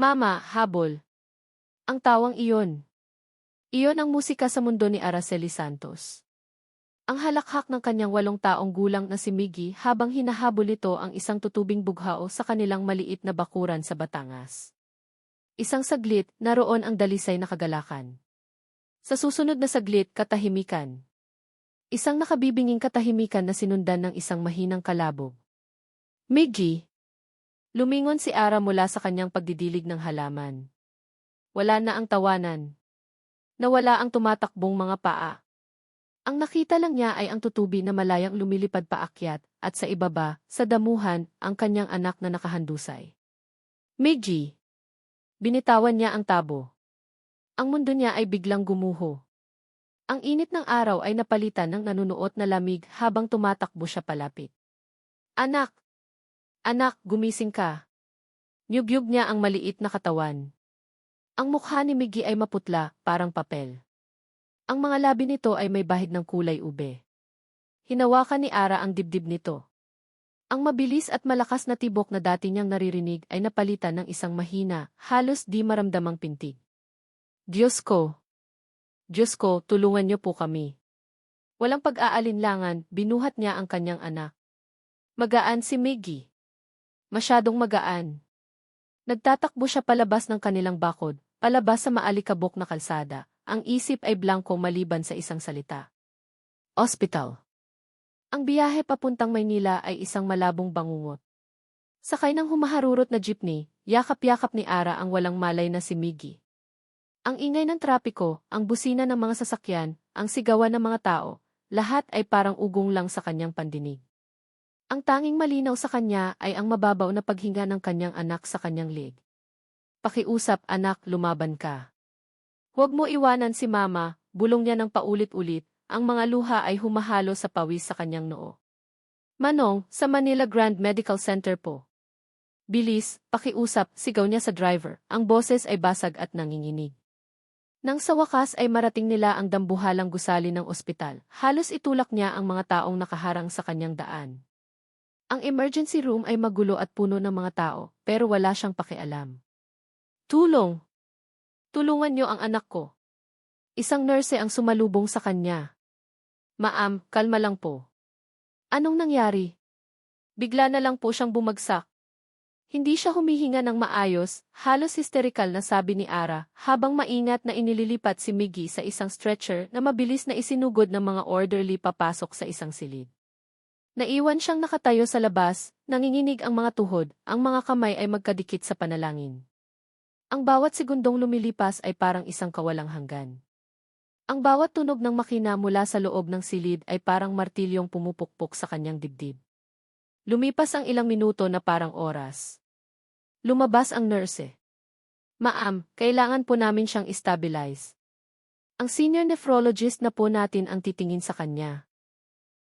Mama, habol. Ang tawang iyon. Iyon ang musika sa mundo ni Araceli Santos. Ang halakhak ng kanyang 8 taong gulang na si Miggy habang hinahabol nito ang isang tutubing bughao sa kanilang maliit na bakuran sa Batangas. Isang saglit, naroon ang dalisay na kagalakan. Sa susunod na saglit, katahimikan. Isang nakabibinging katahimikan na sinundan ng isang mahinang kalabog. Miggy! Lumingon si Ara mula sa kanyang pagdidilig ng halaman. Wala na ang tawanan. Nawala ang tumatakbong mga paa. Ang nakita lang niya ay ang tutubi na malayang lumilipad paakyat, at sa ibaba, sa damuhan, ang kanyang anak na nakahandusay. Miggy! Binitawan niya ang tabo. Ang mundo niya ay biglang gumuho. Ang init ng araw ay napalitan ng nanunuot na lamig habang tumatakbo siya palapit. Anak! Anak, gumising ka. Nyugyug niya ang maliit na katawan. Ang mukha ni Miggy ay maputla, parang papel. Ang mga labi nito ay may bahid ng kulay ube. Hinawakan ni Ara ang dibdib nito. Ang mabilis at malakas na tibok na dati niyang naririnig ay napalitan ng isang mahina, halos di maramdamang pintig. Diyos ko! Diyos ko, tulungan niyo po kami. Walang pag-aalinlangan, binuhat niya ang kanyang anak. Magaan si Miggy. Masyadong magaan. Nagtatakbo siya palabas ng kanilang bakod, palabas sa maalikabok na kalsada. Ang isip ay blanko maliban sa isang salita. Ospital. Ang biyahe papuntang Maynila ay isang malabong bangungot. Sakay ng humaharurot na jeepney, yakap-yakap ni Ara ang walang malay na si Miggy. Ang ingay ng trapiko, ang busina ng mga sasakyan, ang sigawan ng mga tao, lahat ay parang ugong lang sa kanyang pandinig. Ang tanging malinaw sa kanya ay ang mababaw na paghinga ng kanyang anak sa kanyang leg. Pakiusap, anak, lumaban ka. Huwag mo iwanan si Mama, bulong niya ng paulit-ulit, ang mga luha ay humahalo sa pawis sa kanyang noo. Manong, sa Manila Grand Medical Center po. Bilis, pakiusap, sigaw niya sa driver, ang boses ay basag at nanginginig. Nang sa wakas ay marating nila ang dambuhalang gusali ng ospital, halos itulak niya ang mga taong nakaharang sa kanyang daan. Ang emergency room ay magulo at puno ng mga tao, pero wala siyang pakialam. Tulong! Tulungan niyo ang anak ko. Isang nurse ang sumalubong sa kanya. Ma'am, kalma lang po. Anong nangyari? Bigla na lang po siyang bumagsak. Hindi siya humihinga ng maayos, halos hysterical na sabi ni Ara, habang maingat na inililipat si Miggy sa isang stretcher na mabilis na isinugod ng mga orderly papasok sa isang silid. Naiwan siyang nakatayo sa labas, nanginginig ang mga tuhod, ang mga kamay ay magkadikit sa panalangin. Ang bawat segundong lumilipas ay parang isang kawalang hanggan. Ang bawat tunog ng makina mula sa loob ng silid ay parang martilyong pumupukpok sa kanyang dibdib. Lumipas ang ilang minuto na parang oras. Lumabas ang nurse. Ma'am, kailangan po namin siyang stabilize. Ang senior nephrologist na po natin ang titingin sa kanya.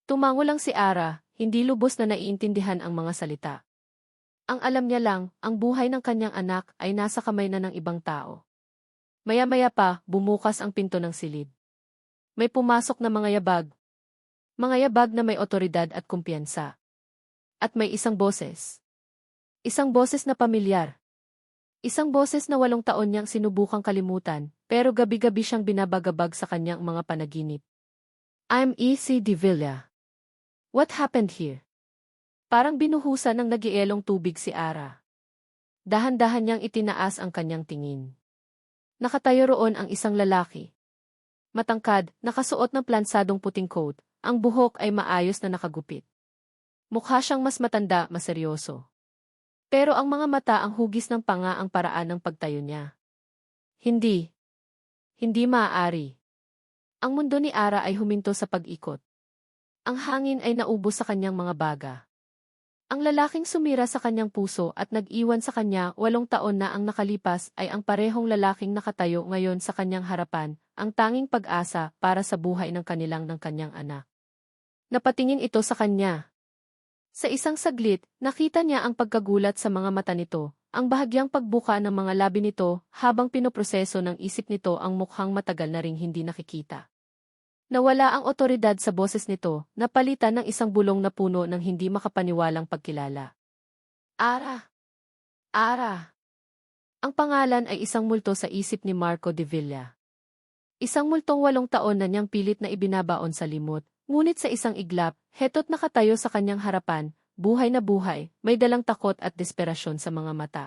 Tumango lang si Ara, hindi lubos na naiintindihan ang mga salita. Ang alam niya lang, ang buhay ng kanyang anak ay nasa kamay na ng ibang tao. Maya-maya pa, bumukas ang pinto ng silid. May pumasok na mga yabag. Mga yabag na may otoridad at kumpiyansa. At may isang boses. Isang boses na pamilyar. Isang boses na 8 taon niyang sinubukang kalimutan, pero gabi-gabi siyang binabagabag sa kanyang mga panaginip. I'm E.C. De Villa. What happened here? Parang binuhusan ng nagielong tubig si Ara. Dahan-dahan niyang itinaas ang kanyang tingin. Nakatayo roon ang isang lalaki. Matangkad, nakasuot ng plansadong puting coat, ang buhok ay maayos na nakagupit. Mukha siyang mas matanda, maseryoso. Pero ang mga mata ang hugis ng panga ang paraan ng pagtayo niya. Hindi. Hindi maaari. Ang mundo ni Ara ay huminto sa pag-ikot. Ang hangin ay naubos sa kanyang mga baga. Ang lalaking sumira sa kanyang puso at nag-iwan sa kanya 8 taon na ang nakalipas ay ang parehong lalaking nakatayo ngayon sa kanyang harapan, ang tanging pag-asa para sa buhay ng kanyang anak. Napatingin ito sa kanya. Sa isang saglit, nakita niya ang pagkagulat sa mga mata nito, ang bahagyang pagbuka ng mga labi nito habang pinoproseso ng isip nito ang mukhang matagal na ring hindi nakikita. Nawala ang otoridad sa boses nito, napalitan ng isang bulong na puno ng hindi makapaniwalang pagkilala. Ara! Ara! Ang pangalan ay isang multo sa isip ni Marco de Villa. Isang multong 8 taon na niyang pilit na ibinabaon sa limot, ngunit sa isang iglap, heto't nakatayo sa kanyang harapan, buhay na buhay, may dalang takot at desperasyon sa mga mata.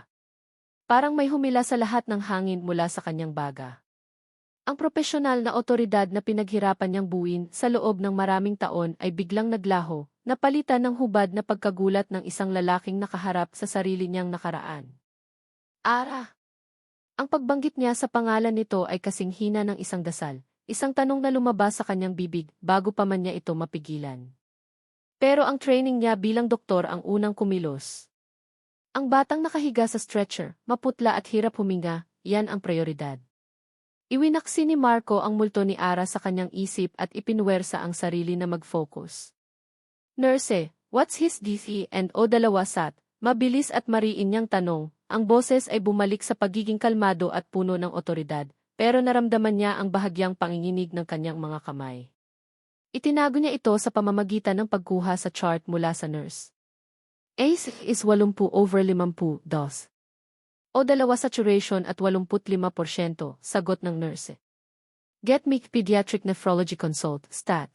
Parang may humila sa lahat ng hangin mula sa kanyang baga. Ang propesyonal na otoridad na pinaghirapan niyang buuin sa loob ng maraming taon ay biglang naglaho, napalitan ng hubad na pagkagulat ng isang lalaking nakaharap sa sarili niyang nakaraan. Ara! Ang pagbanggit niya sa pangalan nito ay kasing hina ng isang dasal, isang tanong na lumabas sa kanyang bibig bago pa man niya ito mapigilan. Pero ang training niya bilang doktor ang unang kumilos. Ang batang nakahiga sa stretcher, maputla at hirap huminga, yan ang prioridad. Iwinaksi ni Marco ang multo ni Ara sa kanyang isip at ipinwersa ang sarili na mag-focus. Nurse, what's his DC and o dalawasat? Mabilis at mariin niyang tanong, ang boses ay bumalik sa pagiging kalmado at puno ng otoridad, pero naramdaman niya ang bahagyang panginginig ng kanyang mga kamay. Itinago niya ito sa pamamagitan ng pagkuha sa chart mula sa nurse. ACE is 80/50, dos. O dalawa saturation at 85%, sagot ng nurse. Get me pediatric nephrology consult, stat.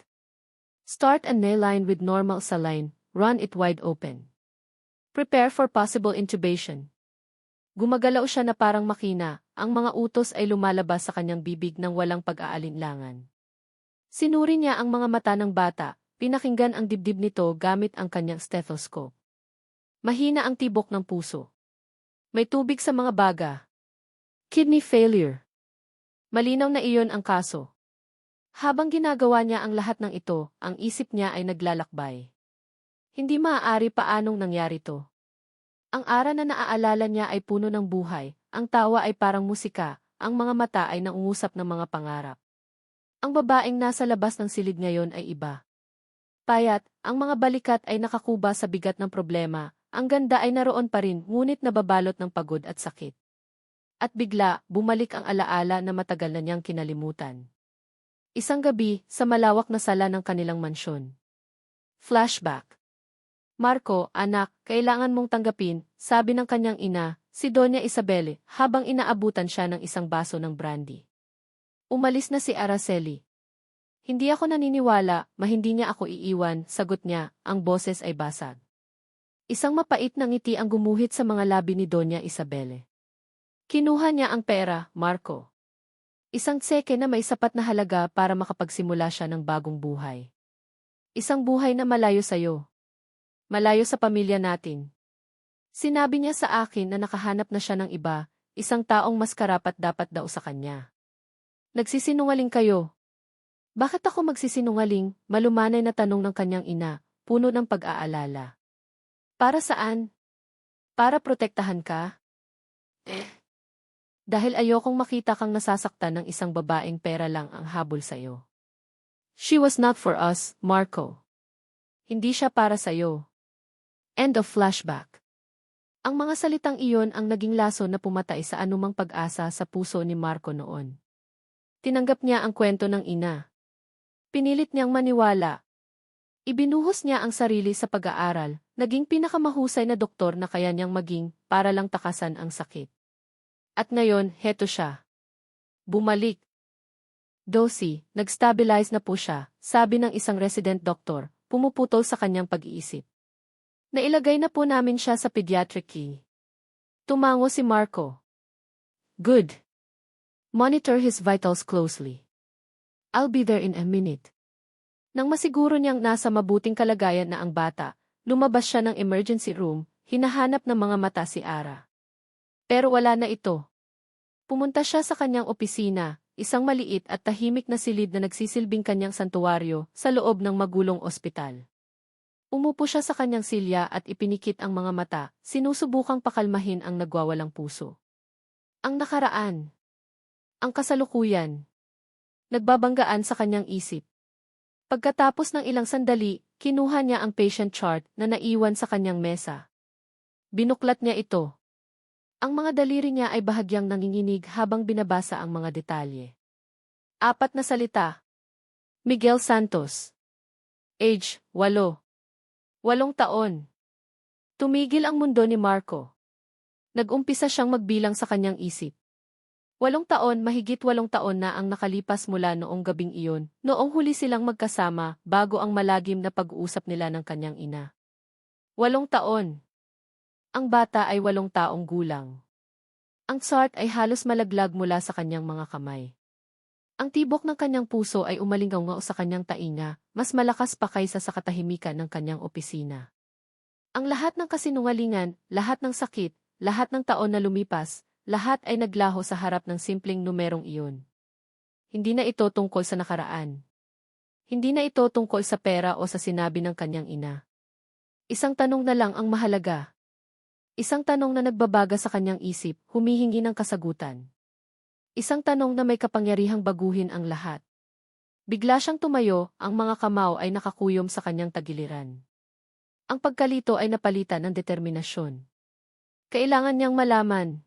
Start a nail line with normal saline, run it wide open. Prepare for possible intubation. Gumagalaw siya na parang makina, ang mga utos ay lumalabas sa kanyang bibig ng walang pag-aalinlangan. Sinuri niya ang mga mata ng bata, pinakinggan ang dibdib nito gamit ang kanyang stethoscope. Mahina ang tibok ng puso. May tubig sa mga baga. Kidney failure. Malinaw na iyon ang kaso. Habang ginagawa niya ang lahat ng ito, ang isip niya ay naglalakbay. Hindi maaari paanong nangyari to. Ang Ara na naaalala niya ay puno ng buhay, ang tawa ay parang musika, ang mga mata ay naungusap ng mga pangarap. Ang babaeng nasa labas ng silid ngayon ay iba. Payat, ang mga balikat ay nakakuba sa bigat ng problema, ang ganda ay naroon pa rin ngunit nababalot ng pagod at sakit. At bigla, bumalik ang alaala na matagal na niyang kinalimutan. Isang gabi, sa malawak na sala ng kanilang mansyon. Flashback. Marco, anak, kailangan mong tanggapin, sabi ng kanyang ina, si Doña Isabel, habang inaabutan siya ng isang baso ng brandy. Umalis na si Araceli. Hindi ako naniniwala, hindi niya ako iiwan, sagot niya, ang boses ay basag. Isang mapait na ngiti ang gumuhit sa mga labi ni Doña Isabel. Kinuha niya ang pera, Marco. Isang tseke na may sapat na halaga para makapagsimula siya ng bagong buhay. Isang buhay na malayo sa'yo. Malayo sa pamilya natin. Sinabi niya sa akin na nakahanap na siya ng iba, isang taong mas karapat dapat daw sa kanya. Nagsisinungaling kayo. Bakit ako magsisinungaling? Malumanay na tanong ng kanyang ina, puno ng pag-aalala. Para saan? Para protektahan ka? Dahil ayokong makita kang nasasaktan ng isang babaeng pera lang ang habol sa'yo. She was not for us, Marco. Hindi siya para sa'yo. End of flashback. Ang mga salitang iyon ang naging laso na pumatay sa anumang pag-asa sa puso ni Marco noon. Tinanggap niya ang kwento ng ina. Pinilit niyang maniwala. Ibinuhos niya ang sarili sa pag-aaral, naging pinakamahusay na doktor na kaya niyang maging para lang takasan ang sakit. At ngayon, heto siya. Bumalik. Dosi, nag-stabilize na po siya, sabi ng isang resident doctor, pumuputol sa kanyang pag-iisip. Nailagay na po namin siya sa pediatric key. Tumango si Marco. Good. Monitor his vitals closely. I'll be there in a minute. Nang masiguro niyang nasa mabuting kalagayan na ang bata, lumabas siya ng emergency room, hinahanap ng mga mata si Ara. Pero wala na ito. Pumunta siya sa kanyang opisina, isang maliit at tahimik na silid na nagsisilbing kanyang santuwaryo sa loob ng magulong ospital. Umupo siya sa kanyang silya at ipinikit ang mga mata, sinusubukang pakalmahin ang nagwawalang puso. Ang nakaraan. Ang kasalukuyan. Nagbabanggaan sa kanyang isip. Pagkatapos ng ilang sandali, kinuha niya ang patient chart na naiwan sa kanyang mesa. Binuklat niya ito. Ang mga daliri niya ay bahagyang nanginginig habang binabasa ang mga detalye. 4 na salita. Miguel Santos. Age, 8. 8 taon. Tumigil ang mundo ni Marco. Nag-umpisa siyang magbilang sa kanyang isip. 8 taon, mahigit 8 taon na ang nakalipas mula noong gabing iyon, noong huli silang magkasama, bago ang malagim na pag-uusap nila ng kanyang ina. 8 taon. Ang bata ay 8 taong gulang. Ang tsart ay halos malaglag mula sa kanyang mga kamay. Ang tibok ng kanyang puso ay umalingaw sa kanyang tainga, mas malakas pa kaysa sa katahimikan ng kanyang opisina. Ang lahat ng kasinungalingan, lahat ng sakit, lahat ng taon na lumipas, lahat ay naglaho sa harap ng simpleng numerong iyon. Hindi na ito tungkol sa nakaraan. Hindi na ito tungkol sa pera o sa sinabi ng kanyang ina. Isang tanong na lang ang mahalaga. Isang tanong na nagbabaga sa kanyang isip, humihingi ng kasagutan. Isang tanong na may kapangyarihang baguhin ang lahat. Bigla siyang tumayo, ang mga kamao ay nakakuyom sa kanyang tagiliran. Ang pagkalito ay napalitan ng determinasyon. Kailangan niyang malaman.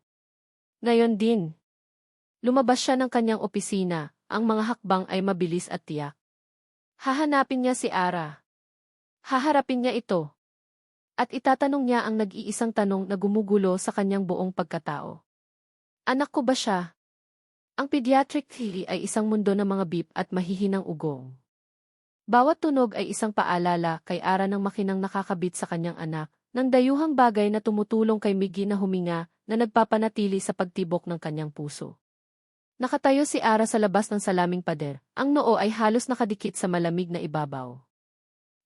Ngayon din. Lumabas siya ng kanyang opisina, ang mga hakbang ay mabilis at tiyak. Hahanapin niya si Ara. Haharapin niya ito. At itatanong niya ang nag-iisang tanong na gumugulo sa kanyang buong pagkatao. Anak ko ba siya? Ang pediatric theory ay isang mundo ng mga beep at mahihinang ugong. Bawat tunog ay isang paalala kay Ara ng makinang nakakabit sa kanyang anak, ng dayuhang bagay na tumutulong kay Miggy na huminga, na nagpapanatili sa pagtibok ng kanyang puso. Nakatayo si Ara sa labas ng salaming pader, ang noo ay halos nakadikit sa malamig na ibabaw.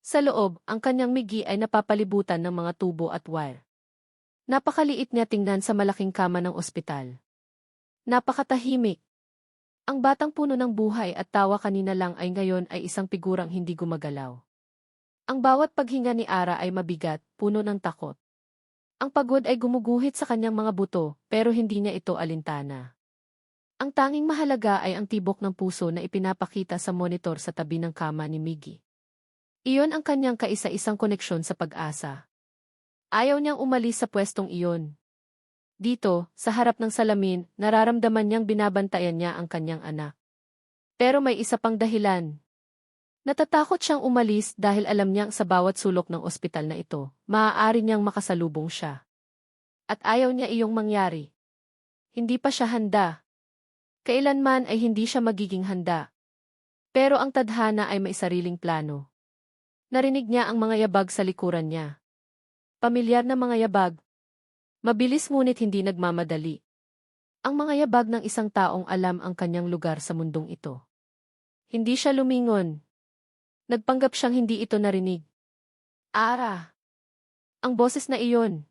Sa loob, ang kanyang Miggy ay napapalibutan ng mga tubo at wire. Napakaliit niya tingnan sa malaking kama ng ospital. Napakatahimik. Ang batang puno ng buhay at tawa kanina lang ay ngayon ay isang figurang hindi gumagalaw. Ang bawat paghinga ni Ara ay mabigat, puno ng takot. Ang pagod ay gumuguhit sa kanyang mga buto, pero hindi niya ito alintana. Ang tanging mahalaga ay ang tibok ng puso na ipinapakita sa monitor sa tabi ng kama ni Miggy. Iyon ang kanyang kaisa-isang koneksyon sa pag-asa. Ayaw niyang umalis sa pwestong iyon. Dito, sa harap ng salamin, nararamdaman niyang binabantayan niya ang kanyang anak. Pero may isa pang dahilan. Natatakot siyang umalis dahil alam niyang sa bawat sulok ng ospital na ito, maaari niyang makasalubong siya. At ayaw niya iyong mangyari. Hindi pa siya handa. Kailanman ay hindi siya magiging handa. Pero ang tadhana ay may sariling plano. Narinig niya ang mga yabag sa likuran niya. Pamilyar na mga yabag. Mabilis ngunit hindi nagmamadali. Ang mga yabag ng isang taong alam ang kanyang lugar sa mundong ito. Hindi siya lumingon. Nagpanggap siyang hindi ito narinig. Ara! Ang boses na iyon.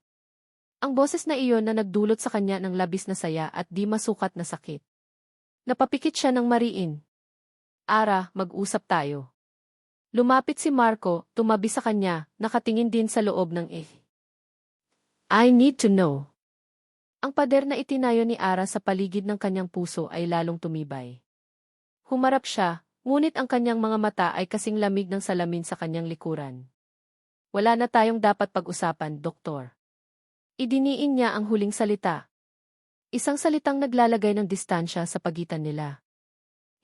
Ang boses na iyon na nagdulot sa kanya ng labis na saya at di masukat na sakit. Napapikit siya ng mariin. Ara, mag-usap tayo. Lumapit si Marco, tumabi sa kanya, nakatingin din sa loob ng I need to know. Ang pader na itinayo ni Ara sa paligid ng kanyang puso ay lalong tumibay. Humarap siya, ngunit ang kanyang mga mata ay kasing lamig ng salamin sa kanyang likuran. Wala na tayong dapat pag-usapan, Doktor. Idiniin niya ang huling salita. Isang salitang naglalagay ng distansya sa pagitan nila.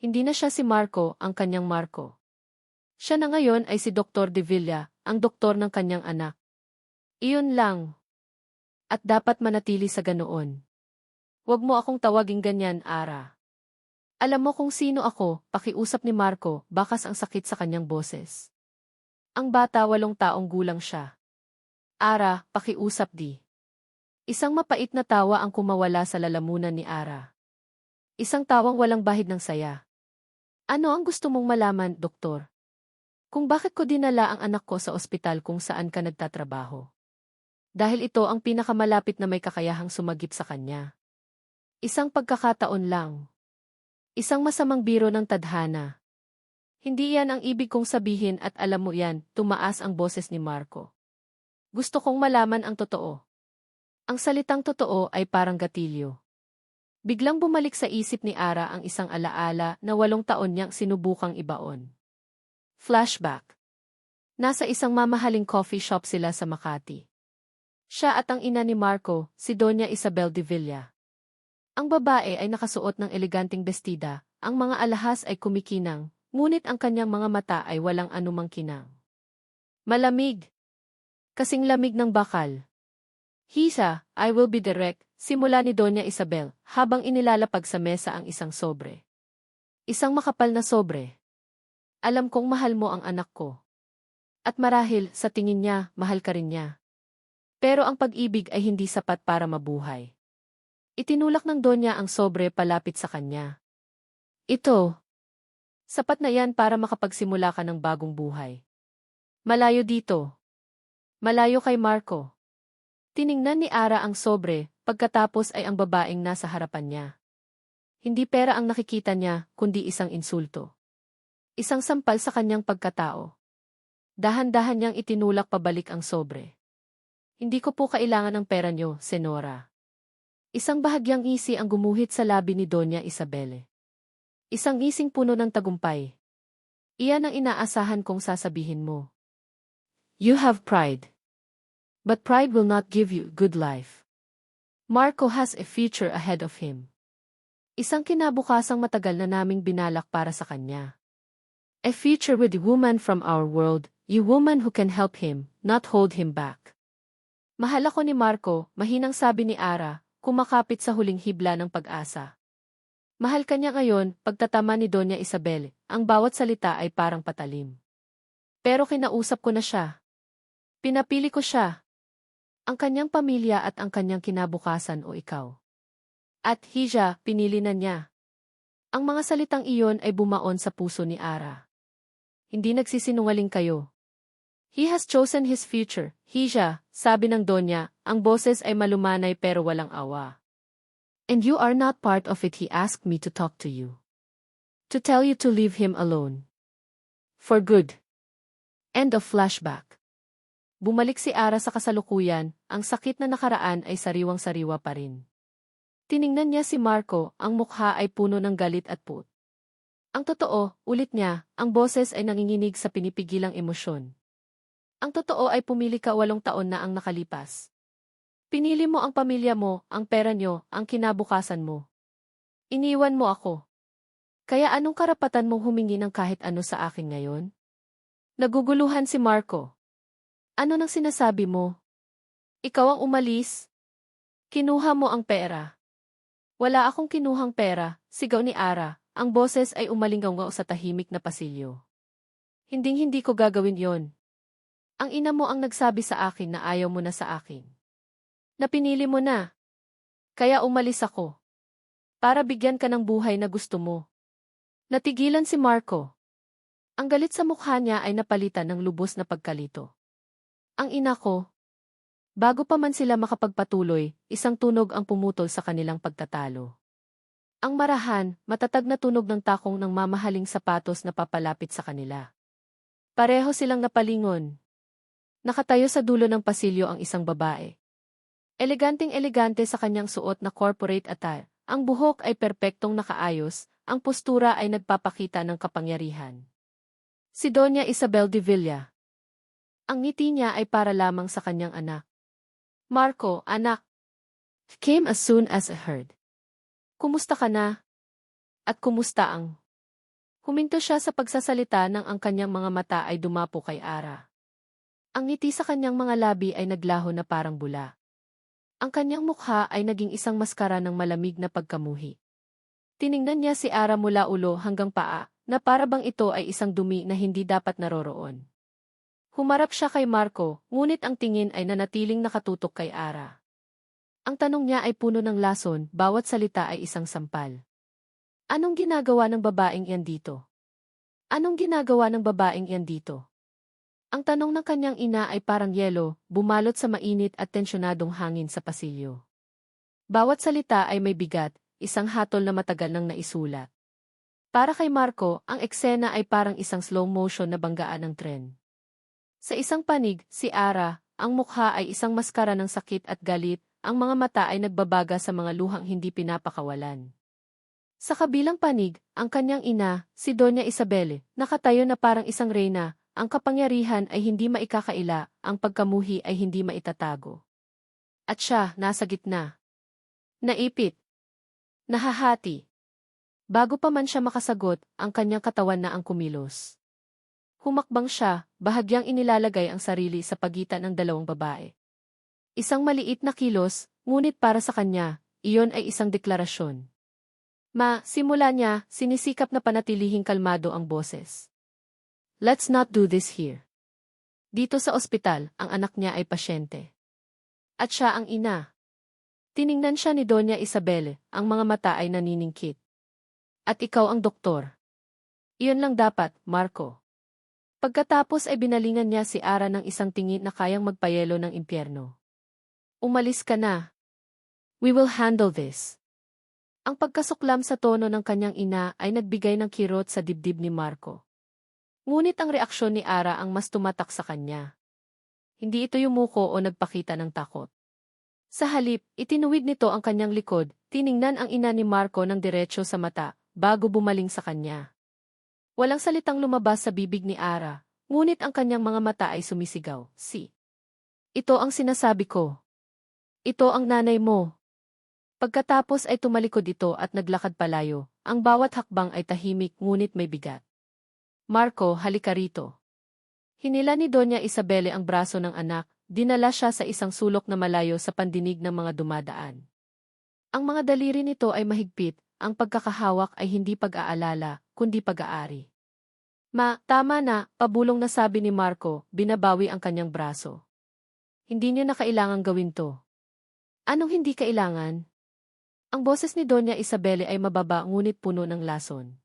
Hindi na siya si Marco, ang kanyang Marco. Siya na ngayon ay si Dr. De Villa, ang doktor ng kanyang anak. Iyon lang. At dapat manatili sa ganoon. Huwag mo akong tawaging ganyan, Ara. Alam mo kung sino ako, pakiusap ni Marco, bakas ang sakit sa kanyang boses. Ang bata 8 taong gulang siya. Ara, pakiusap di. Isang mapait na tawa ang kumawala sa lalamunan ni Ara. Isang tawang walang bahid ng saya. Ano ang gusto mong malaman, Doktor? Kung bakit ko dinala ang anak ko sa ospital kung saan ka nagtatrabaho? Dahil ito ang pinakamalapit na may kakayahang sumagip sa kanya. Isang pagkakataon lang. Isang masamang biro ng tadhana. Hindi yan ang ibig kong sabihin at alam mo yan, tumaas ang boses ni Marco. Gusto kong malaman ang totoo. Ang salitang totoo ay parang gatilyo. Biglang bumalik sa isip ni Ara ang isang alaala na 8 taon niyang sinubukang ibaon. Flashback. Nasa isang mamahaling coffee shop sila sa Makati. Siya at ang ina ni Marco, si Doña Isabel de Villa. Ang babae ay nakasuot ng eleganting bestida, ang mga alahas ay kumikinang, ngunit ang kanyang mga mata ay walang anumang kinang. Malamig. Kasing lamig ng bakal. Hisa, I will be direct, simula ni Doña Isabel, habang inilalapag sa mesa ang isang sobre. Isang makapal na sobre. Alam kong mahal mo ang anak ko. At marahil, sa tingin niya, mahal ka rin niya. Pero ang pag-ibig ay hindi sapat para mabuhay. Itinulak ng Donya ang sobre palapit sa kanya. Ito. Sapat na yan para makapagsimula ka ng bagong buhay. Malayo dito. Malayo kay Marco. Tiningnan ni Ara ang sobre, pagkatapos ay ang babaeng nasa harapan niya. Hindi pera ang nakikita niya, kundi isang insulto. Isang sampal sa kanyang pagkatao. Dahan-dahan niyang itinulak pabalik ang sobre. Hindi ko po kailangan ng pera niyo, Senora. Isang bahagyang ngisi ang gumuhit sa labi ni Doña Isabel. Isang ngising puno ng tagumpay. Iyan ang inaasahan kong sasabihin mo. You have pride. But pride will not give you a good life. Marco has a future ahead of him. Isang kinabukasang matagal na naming binalak para sa kanya. A future with a woman from our world, a woman who can help him, not hold him back. Mahal ako ni Marco, mahinang sabi ni Ara, kumakapit sa huling hibla ng pag-asa. Mahal ka niya ngayon, pagtatama ni Doña Isabel, ang bawat salita ay parang patalim. Pero kinausap ko na siya. Pinapili ko siya. Ang kanyang pamilya at ang kanyang kinabukasan o ikaw. At Hija, pinili na niya. Ang mga salitang iyon ay bumaon sa puso ni Ara. Hindi nagsisinungaling kayo. He has chosen his future, Hija, sabi ng Donya, ang boses ay malumanay pero walang awa. And you are not part of it, he asked me to talk to you. To tell you to leave him alone. For good. End of flashback. Bumalik si Ara sa kasalukuyan, ang sakit na nakaraan ay sariwang-sariwa pa rin. Tiningnan niya si Marco, ang mukha ay puno ng galit at put. Ang totoo, ulit niya, ang boses ay nanginginig sa pinipigilang emosyon. Ang totoo ay pumili ka 8 taon na ang nakalipas. Pinili mo ang pamilya mo, ang pera niyo, ang kinabukasan mo. Iniwan mo ako. Kaya anong karapatan mong humingi ng kahit ano sa akin ngayon? Naguguluhan si Marco. Ano nang sinasabi mo? Ikaw ang umalis? Kinuha mo ang pera. Wala akong kinuhang pera, sigaw ni Ara, ang boses ay umalingaw sa tahimik na pasilyo. Hinding-hindi ko gagawin yon. Ang ina mo ang nagsabi sa akin na ayaw mo na sa akin. Napinili mo na. Kaya umalis ako. Para bigyan ka ng buhay na gusto mo. Natigilan si Marco. Ang galit sa mukha niya ay napalitan ng lubos na pagkalito. Ang ina ko. Bago pa man sila makapagpatuloy, isang tunog ang pumutol sa kanilang pagtatalo. Ang marahan, matatag na tunog ng takong ng mamahaling sapatos na papalapit sa kanila. Pareho silang napalingon. Nakatayo sa dulo ng pasilyo ang isang babae. Eleganteng-elegante sa kanyang suot na corporate attire, ang buhok ay perpektong nakaayos, ang postura ay nagpapakita ng kapangyarihan. Si Doña Isabel de Villa. Ang ngiti niya ay para lamang sa kanyang anak. Marco, anak. Came as soon as I heard. Kumusta ka na? At kumusta ang? Huminto siya sa pagsasalita nang ang kanyang mga mata ay dumapo kay Ara. Ang ngiti sa kanyang mga labi ay naglaho na parang bula. Ang kanyang mukha ay naging isang maskara ng malamig na pagkamuhi. Tiningnan niya si Ara mula ulo hanggang paa, na para bang ito ay isang dumi na hindi dapat naroroon. Humarap siya kay Marco, ngunit ang tingin ay nanatiling nakatutok kay Ara. Ang tanong niya ay puno ng lason, bawat salita ay isang sampal. Anong ginagawa ng babaeng yan dito? Anong ginagawa ng babaeng yan dito? Ang tanong ng kanyang ina ay parang yelo, bumalot sa mainit at tensyonadong hangin sa pasilyo. Bawat salita ay may bigat, isang hatol na matagal nang naisulat. Para kay Marco, ang eksena ay parang isang slow motion na banggaan ng tren. Sa isang panig, si Ara, ang mukha ay isang maskara ng sakit at galit, ang mga mata ay nagbabaga sa mga luhang hindi pinapakawalan. Sa kabilang panig, ang kanyang ina, si Doña Isabel, nakatayo na parang isang reyna, ang kapangyarihan ay hindi maikakaila, ang pagkamuhi ay hindi maitatago. At siya, nasa gitna. Naipit. Nahahati. Bago pa man siya makasagot, ang kanyang katawan na ang kumilos. Humakbang siya, bahagyang inilalagay ang sarili sa pagitan ng dalawang babae. Isang maliit na kilos, ngunit para sa kanya, iyon ay isang deklarasyon. Simula niya, sinisikap na panatilihing kalmado ang boses. Let's not do this here. Dito sa ospital, ang anak niya ay pasyente. At siya ang ina. Tiningnan siya ni Doña Isabel, ang mga mata ay naniningkit. At ikaw ang doktor. Iyon lang dapat, Marco. Pagkatapos ay binalingan niya si Ara ng isang tingin na kayang magpayelo ng impyerno. Umalis ka na. We will handle this. Ang pagkasuklam sa tono ng kanyang ina ay nagbigay ng kirot sa dibdib ni Marco. Ngunit ang reaksyon ni Ara ang mas tumatak sa kanya. Hindi ito yumuko o nagpakita ng takot. Sa halip, itinuwid nito ang kanyang likod, tiningnan ang ina ni Marco ng diretso sa mata, bago bumaling sa kanya. Walang salitang lumabas sa bibig ni Ara, ngunit ang kanyang mga mata ay sumisigaw, Ito ang sinasabi ko. Ito ang nanay mo. Pagkatapos ay tumalikod ito at naglakad palayo, ang bawat hakbang ay tahimik ngunit may bigat. Marco, halika rito. Hinila ni Doña Isabel ang braso ng anak, dinala siya sa isang sulok na malayo sa pandinig ng mga dumadaan. Ang mga daliri nito ay mahigpit, ang pagkakahawak ay hindi pag-aalala, kundi pag-aari. Tama na, pabulong na sabi ni Marco, binabawi ang kanyang braso. Hindi niyo na kailangang gawin to. Anong hindi kailangan? Ang boses ni Doña Isabel ay mababa ngunit puno ng lason.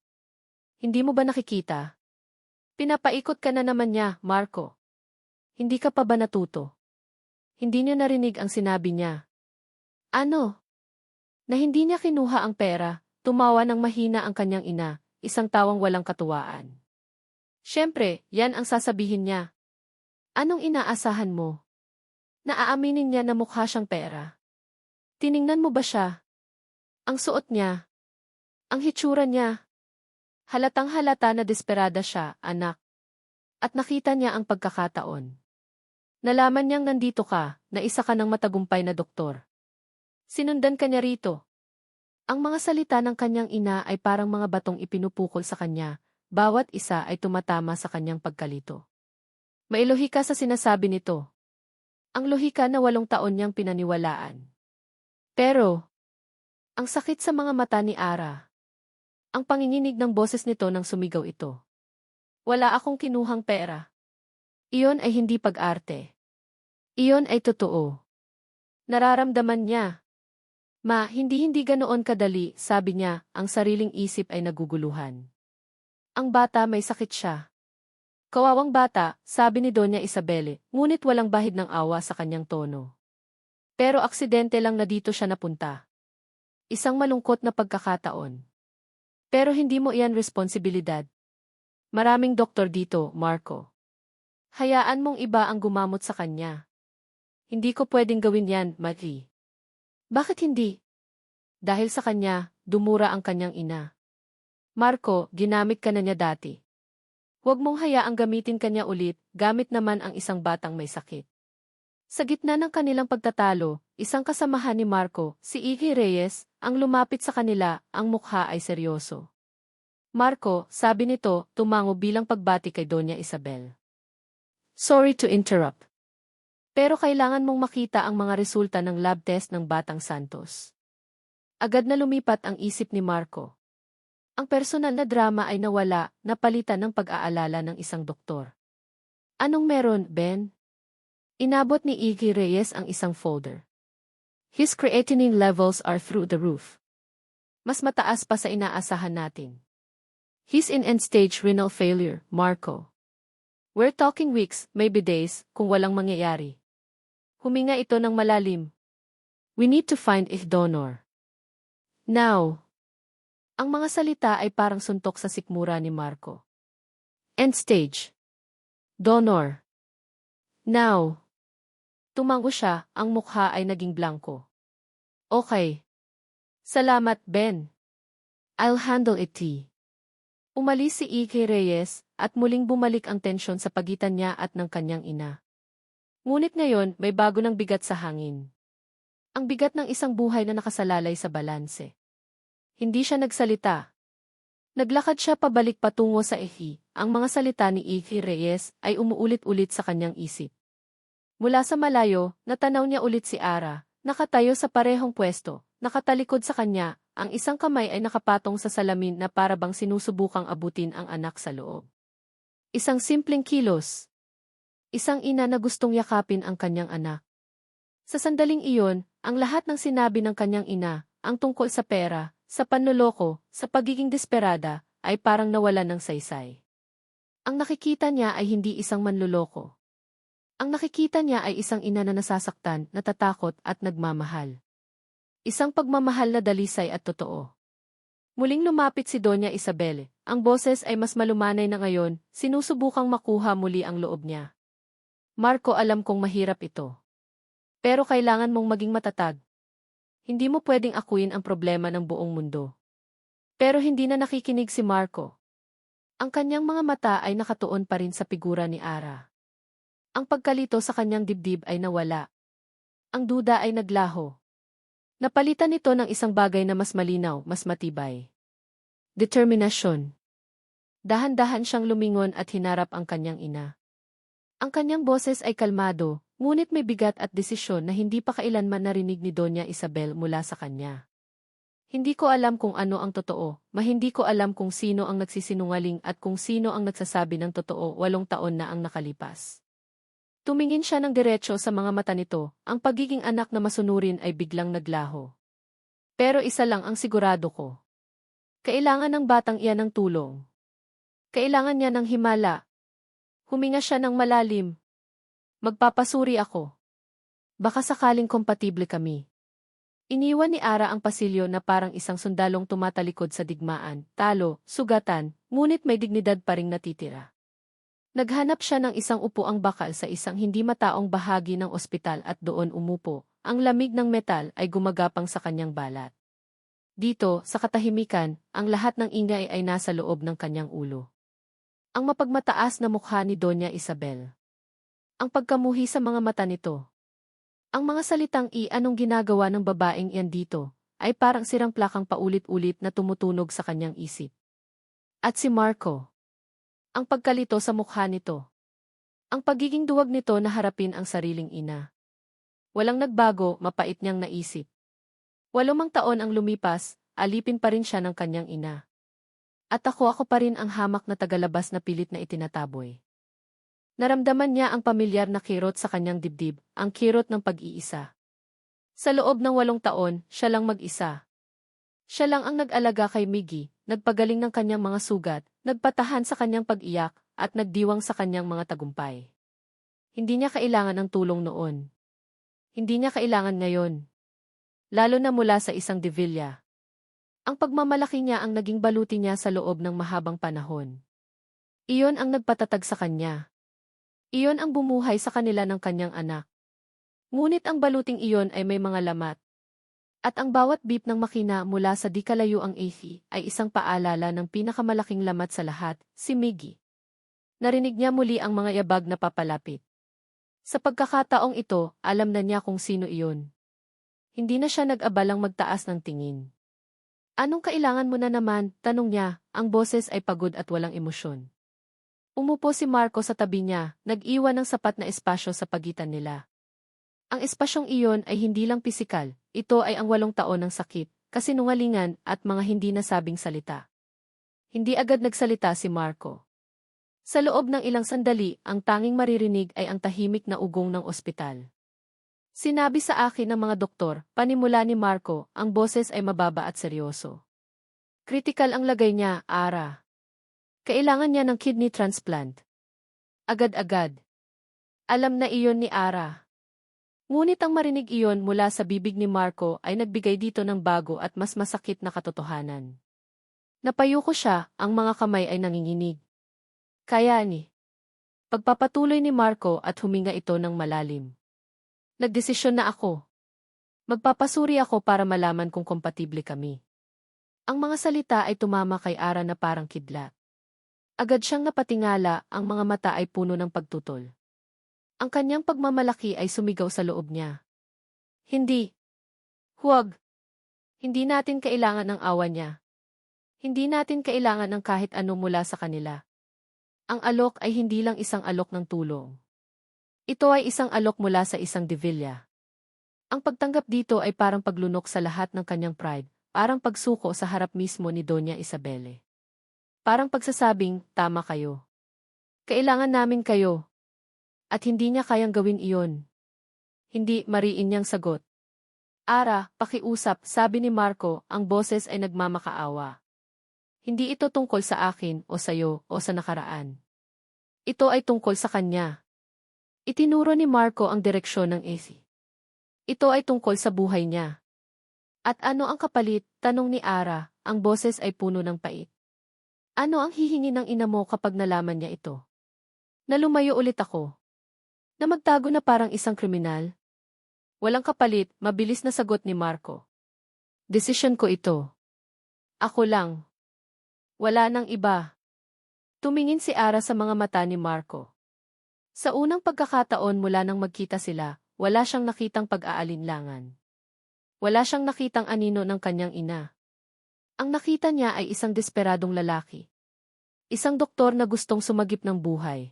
Hindi mo ba nakikita? Pinapaikot ka na naman niya, Marco. Hindi ka pa ba natuto? Hindi niyo narinig ang sinabi niya. Ano? Na hindi niya kinuha ang pera, tumawa ng mahina ang kanyang ina, isang tawang walang katuwaan. Siyempre, yan ang sasabihin niya. Anong inaasahan mo? Naaaminin niya na mukha siyang pera. Tiningnan mo ba siya? Ang suot niya. Ang hitsura niya. Halatang halata na desperada siya, anak. At nakita niya ang pagkakataon. Nalaman niyang nandito ka, na isa ka ng matagumpay na doktor. Sinundan ka niya rito. Ang mga salita ng kanyang ina ay parang mga batong ipinupukol sa kanya, bawat isa ay tumatama sa kanyang pagkalito. Mailohika sa sinasabi nito. Ang lohika na 8 taon niyang pinaniwalaan. Pero, ang sakit sa mga mata ni Ara. Ang panginginig ng boses nito nang sumigaw ito. Wala akong kinuhang pera. Iyon ay hindi pag-arte. Iyon ay totoo. Nararamdaman niya. Hindi ganoon kadali, sabi niya, ang sariling isip ay naguguluhan. Ang bata may sakit siya. Kawawang bata, sabi ni Doña Isabel, ngunit walang bahid ng awa sa kanyang tono. Pero aksidente lang na dito siya napunta. Isang malungkot na pagkakataon. Pero hindi mo iyan responsibilidad. Maraming doktor dito, Marco. Hayaan mong iba ang gumamot sa kanya. Hindi ko pwedeng gawin yan, Marie. Bakit hindi? Dahil sa kanya, dumura ang kanyang ina. Marco, ginamit ka na niya dati. Huwag mong hayaang gamitin kanya ulit, gamit naman ang isang batang may sakit. Sa gitna ng kanilang pagtatalo, isang kasamahan ni Marco, si Iggy Reyes, ang lumapit sa kanila, ang mukha ay seryoso. Marco, sabi nito, tumango bilang pagbati kay Doña Isabel. Sorry to interrupt. Pero kailangan mong makita ang mga resulta ng lab test ng Batang Santos. Agad na lumipat ang isip ni Marco. Ang personal na drama ay nawala, napalitan ng pag-aalala ng isang doktor. Anong meron, Ben? Inabot ni Iggy Reyes ang isang folder. His creatinine levels are through the roof. Mas mataas pa sa inaasahan natin. He's in end-stage renal failure, Marco. We're talking weeks, maybe days, kung walang mangyayari. Huminga ito ng malalim. We need to find a donor. Now. Ang mga salita ay parang suntok sa sikmura ni Marco. End-stage. Donor. Now. Tumango siya, ang mukha ay naging blanko. Okay. Salamat, Ben. I'll handle it. Umalis si Iggy Reyes, at muling bumalik ang tensyon sa pagitan niya at ng kanyang ina. Ngunit ngayon, may bago ng bigat sa hangin. Ang bigat ng isang buhay na nakasalalay sa balanse. Hindi siya nagsalita. Naglakad siya pabalik patungo sa Iggy. Ang mga salita ni Iggy Reyes ay umuulit-ulit sa kanyang isip. Mula sa malayo, natanaw niya ulit si Ara, nakatayo sa parehong pwesto, nakatalikod sa kanya, ang isang kamay ay nakapatong sa salamin na para bang sinusubukang abutin ang anak sa loob. Isang simpleng kilos. Isang ina na gustong yakapin ang kanyang anak. Sa sandaling iyon, ang lahat ng sinabi ng kanyang ina, ang tungkol sa pera, sa panloloko, sa pagiging desperada, ay parang nawalan ng saysay. Ang nakikita niya ay hindi isang manloloko. Ang nakikita niya ay isang ina na nasasaktan, natatakot at nagmamahal. Isang pagmamahal na dalisay at totoo. Muling lumapit si Doña Isabel. Ang boses ay mas malumanay na ngayon, sinusubukang makuha muli ang loob niya. Marco, alam kong mahirap ito. Pero kailangan mong maging matatag. Hindi mo pwedeng akuin ang problema ng buong mundo. Pero hindi na nakikinig si Marco. Ang kanyang mga mata ay nakatuon pa rin sa figura ni Ara. Ang pagkalito sa kanyang dibdib ay nawala. Ang duda ay naglaho. Napalitan nito ng isang bagay na mas malinaw, mas matibay. Determinasyon. Dahan-dahan siyang lumingon at hinarap ang kanyang ina. Ang kanyang boses ay kalmado, ngunit may bigat at desisyon na hindi pa kailanman narinig ni Doña Isabel mula sa kanya. Hindi ko alam kung ano ang totoo, hindi ko alam kung sino ang nagsisinungaling at kung sino ang nagsasabi ng totoo. 8 taon na ang nakalipas. Tumingin siya ng diretso sa mga mata nito, ang pagiging anak na masunurin ay biglang naglaho. Pero isa lang ang sigurado ko. Kailangan ng batang iyan ng tulong. Kailangan niya ng himala. Huminga siya ng malalim. Magpapasuri ako. Baka sakaling kompatible kami. Iniwan ni Ara ang pasilyo na parang isang sundalong tumatalikod sa digmaan, talo, sugatan, ngunit may dignidad pa ring natitira. Naghanap siya ng isang upuang bakal sa isang hindi mataong bahagi ng ospital at doon umupo. Ang lamig ng metal ay gumagapang sa kanyang balat. Dito, sa katahimikan, ang lahat ng ingay ay nasa loob ng kanyang ulo. Ang mapagmataas na mukha ni Doña Isabel. Ang pagkamuhi sa mga mata nito. Ang mga salitang anong ginagawa ng babaeng iyan dito, ay parang sirang plakang paulit-ulit na tumutunog sa kanyang isip. At si Marco. Ang pagkalito sa mukha nito. Ang pagiging duwag nito na harapin ang sariling ina. Walang nagbago, mapait niyang naisip. 8 taon ang lumipas, alipin pa rin siya ng kanyang ina. At ako pa rin ang hamak na tagalabas na pilit na itinataboy. Naramdaman niya ang pamilyar na kirot sa kanyang dibdib, ang kirot ng pag-iisa. Sa loob ng 8 taon, siya lang mag-isa. Siya lang ang nag-alaga kay Miggy, nagpagaling ng kanyang mga sugat, nagpatahan sa kanyang pag-iyak, at nagdiwang sa kanyang mga tagumpay. Hindi niya kailangan ng tulong noon. Hindi niya kailangan ngayon. Lalo na mula sa isang Devilla. Ang pagmamalaki niya ang naging baluti niya sa loob ng mahabang panahon. Iyon ang nagpatatag sa kanya. Iyon ang bumuhay sa kanila ng kanyang anak. Ngunit ang baluting iyon ay may mga lamat. At ang bawat beep ng makina mula sa di kalayuang AC ay isang paalala ng pinakamalaking lamat sa lahat, si Miggy. Narinig niya muli ang mga yabag na papalapit. Sa pagkakataong ito, alam na niya kung sino iyon. Hindi na siya nag-abalang magtaas ng tingin. Anong kailangan mo na naman? Tanong niya, ang boses ay pagod at walang emosyon. Umupo si Marco sa tabi niya, nag-iwan ng sapat na espasyo sa pagitan nila. Ang espasyong iyon ay hindi lang pisikal, ito ay ang 8 taon ng sakit, kasinungalingan at mga hindi nasabing salita. Hindi agad nagsalita si Marco. Sa loob ng ilang sandali, ang tanging maririnig ay ang tahimik na ugong ng ospital. Sinabi sa akin ng mga doktor, panimula ni Marco, ang boses ay mababa at seryoso. Kritikal ang lagay niya, Ara. Kailangan niya ng kidney transplant. Agad-agad. Alam na iyon ni Ara. Ngunit ang marinig iyon mula sa bibig ni Marco ay nagbigay dito ng bago at mas masakit na katotohanan. Napayuko siya, ang mga kamay ay nanginginig. Kaya ni. Pagpapatuloy ni Marco at huminga ito ng malalim. Nagdesisyon na ako. Magpapasuri ako para malaman kung kompatible kami. Ang mga salita ay tumama kay Ara na parang kidlat. Agad siyang napatingala, ang mga mata ay puno ng pagtutol. Ang kanyang pagmamalaki ay sumigaw sa loob niya. Hindi. Huwag. Hindi natin kailangan ng awa niya. Hindi natin kailangan ng kahit ano mula sa kanila. Ang alok ay hindi lang isang alok ng tulong. Ito ay isang alok mula sa isang Devilla. Ang pagtanggap dito ay parang paglunok sa lahat ng kanyang pride, parang pagsuko sa harap mismo ni Doña Isabelle. Parang pagsasabing, tama kayo. Kailangan namin kayo. At hindi niya kayang gawin iyon. Hindi, mariin niyang sagot. Ara, pakiusap, sabi ni Marco, ang boses ay nagmamakaawa. Hindi ito tungkol sa akin, o sayo, o sa nakaraan. Ito ay tungkol sa kanya. Itinuro ni Marco ang direksyon ng AC. Ito ay tungkol sa buhay niya. At ano ang kapalit? Tanong ni Ara, ang boses ay puno ng pait. Ano ang hihingi ng ina mo kapag nalaman niya ito? Na lumayo ulit ako. Na magtago na parang isang kriminal? Walang kapalit, mabilis na sagot ni Marco. Desisyon ko ito. Ako lang. Wala nang iba. Tumingin si Ara sa mga mata ni Marco. Sa unang pagkakataon mula nang magkita sila, wala siyang nakitang pag-aalinlangan. Wala siyang nakitang anino ng kanyang ina. Ang nakita niya ay isang desperadong lalaki. Isang doktor na gustong sumagip ng buhay.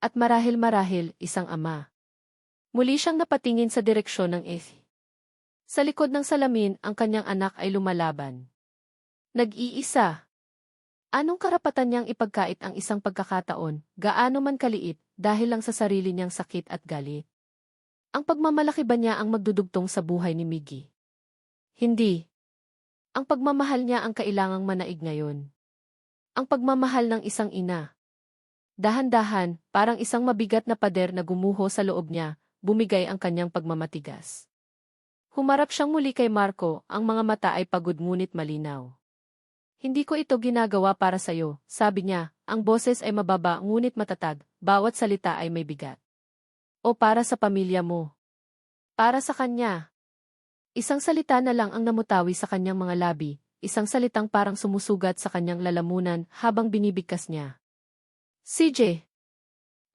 At marahil-marahil, isang ama. Muli siyang napatingin sa direksyon ng Effie. Sa likod ng salamin, ang kanyang anak ay lumalaban. Nag-iisa. Anong karapatan niyang ipagkait ang isang pagkakataon, gaano man kaliit, dahil lang sa sarili niyang sakit at galit? Ang pagmamalaki ba niya ang magdudugtong sa buhay ni Miggy? Hindi. Ang pagmamahal niya ang kailangang manaig ngayon. Ang pagmamahal ng isang ina. Dahan-dahan, parang isang mabigat na pader na gumuho sa loob niya, bumigay ang kanyang pagmamatigas. Humarap siyang muli kay Marco, ang mga mata ay pagod ngunit malinaw. Hindi ko ito ginagawa para sa'yo, sabi niya, ang boses ay mababa ngunit matatag, bawat salita ay may bigat. O para sa pamilya mo. Para sa kanya. Isang salita na lang ang namutawi sa kanyang mga labi, isang salitang parang sumusugat sa kanyang lalamunan habang binibigkas niya. CJ.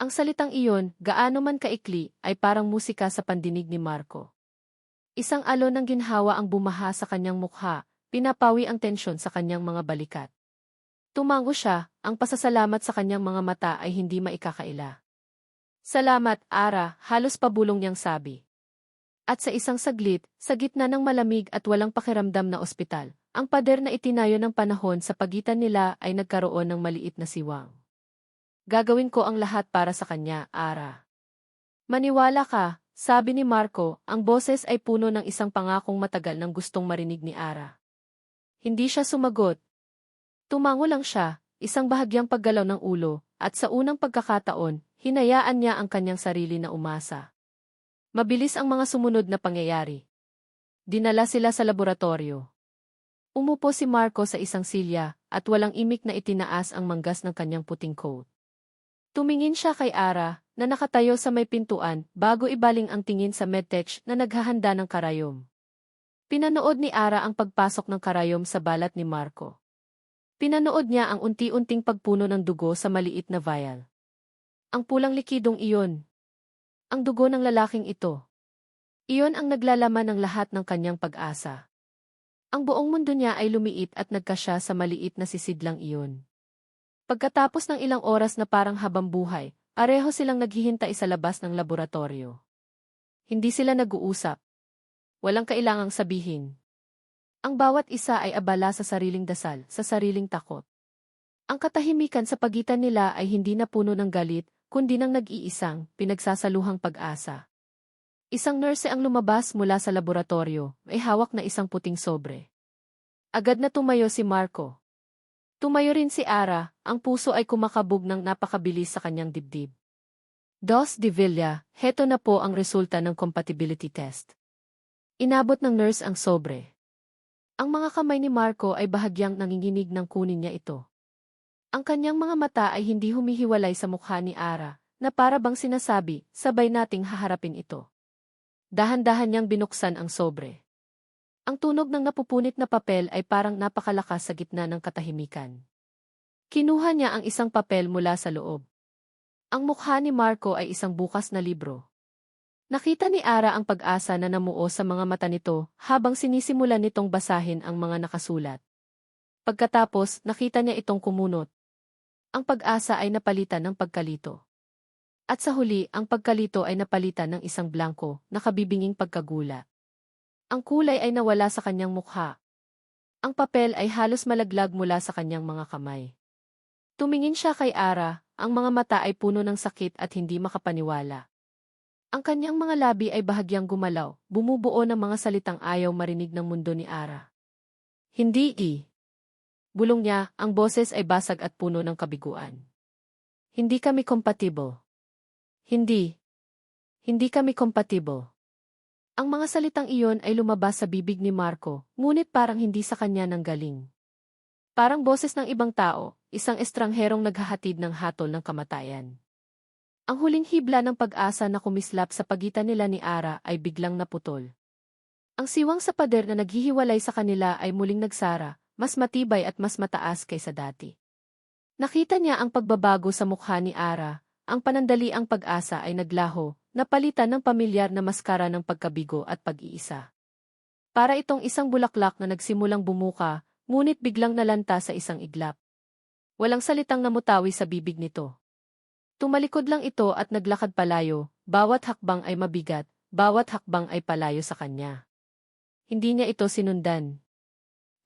Ang salitang iyon, gaano man kaikli, ay parang musika sa pandinig ni Marco. Isang alon ng ginhawa ang bumaha sa kanyang mukha, pinapawi ang tensyon sa kanyang mga balikat. Tumango siya, ang pasasalamat sa kanyang mga mata ay hindi maikakaila. Salamat, Ara, halos pabulong niyang sabi. At sa isang saglit, sa gitna ng malamig at walang pakiramdam na ospital, ang pader na itinayo ng panahon sa pagitan nila ay nagkaroon ng maliit na siwang. Gagawin ko ang lahat para sa kanya, Ara. Maniwala ka, sabi ni Marco, ang boses ay puno ng isang pangakong matagal nang gustong marinig ni Ara. Hindi siya sumagot. Tumango lang siya, isang bahagyang paggalaw ng ulo, at sa unang pagkakataon, hinayaan niya ang kanyang sarili na umasa. Mabilis ang mga sumunod na pangyayari. Dinala sila sa laboratorio. Umupo si Marco sa isang silya, at walang imik na itinaas ang manggas ng kanyang puting coat. Tumingin siya kay Ara, na nakatayo sa may pintuan, bago ibaling ang tingin sa medtech na naghahanda ng karayom. Pinanood ni Ara ang pagpasok ng karayom sa balat ni Marco. Pinanood niya ang unti-unting pagpuno ng dugo sa maliit na vial. Ang pulang likidong iyon. Ang dugo ng lalaking ito. Iyon ang naglalaman ng lahat ng kanyang pag-asa. Ang buong mundo niya ay lumiit at nagkasya sa maliit na sisidlang iyon. Pagkatapos ng ilang oras na parang habang buhay, pareho silang naghihintay sa labas ng laboratorio. Hindi sila nag-uusap. Walang kailangang sabihin. Ang bawat isa ay abala sa sariling dasal, sa sariling takot. Ang katahimikan sa pagitan nila ay hindi na puno ng galit, kundi ng nag-iisang, pinagsasaluhang pag-asa. Isang nurse ang lumabas mula sa laboratorio, may hawak na isang puting sobre. Agad na tumayo si Marco. Tumayo rin si Ara, ang puso ay kumakabog ng napakabilis sa kanyang dibdib. Dos Devilla, heto na po ang resulta ng compatibility test. Inabot ng nurse ang sobre. Ang mga kamay ni Marco ay bahagyang nanginginig nang kunin niya ito. Ang kanyang mga mata ay hindi humihiwalay sa mukha ni Ara, na para bang sinasabi, sabay nating haharapin ito. Dahan-dahan niyang binuksan ang sobre. Ang tunog ng napupunit na papel ay parang napakalakas sa gitna ng katahimikan. Kinuha niya ang isang papel mula sa loob. Ang mukha ni Marco ay isang bukas na libro. Nakita ni Ara ang pag-asa na namuo sa mga mata nito habang sinisimulan nitong basahin ang mga nakasulat. Pagkatapos, nakita niya itong kumunot. Ang pag-asa ay napalitan ng pagkalito. At sa huli, ang pagkalito ay napalitan ng isang blanko, nakabibinging pagkagula. Ang kulay ay nawala sa kanyang mukha. Ang papel ay halos malaglag mula sa kanyang mga kamay. Tumingin siya kay Ara, ang mga mata ay puno ng sakit at hindi makapaniwala. Ang kanyang mga labi ay bahagyang gumalaw, bumubuo ng mga salitang ayaw marinig ng mundo ni Ara. Hindi Bulong niya, ang boses ay basag at puno ng kabiguan. Hindi kami compatible. Hindi. Hindi kami compatible. Ang mga salitang iyon ay lumabas sa bibig ni Marco, ngunit parang hindi sa kanya nanggaling. Parang boses ng ibang tao, isang estrangherong naghahatid ng hatol ng kamatayan. Ang huling hibla ng pag-asa na kumislap sa pagitan nila ni Ara ay biglang naputol. Ang siwang sa pader na naghihiwalay sa kanila ay muling nagsara, mas matibay at mas mataas kaysa dati. Nakita niya ang pagbabago sa mukha ni Ara, ang panandaliang pag-asa ay naglaho, napalitan ng pamilyar na maskara ng pagkabigo at pag-iisa. Para itong isang bulaklak na nagsimulang bumuka, ngunit biglang nalanta sa isang iglap. Walang salitang namutawi sa bibig nito. Tumalikod lang ito at naglakad palayo, bawat hakbang ay mabigat, bawat hakbang ay palayo sa kanya. Hindi niya ito sinundan.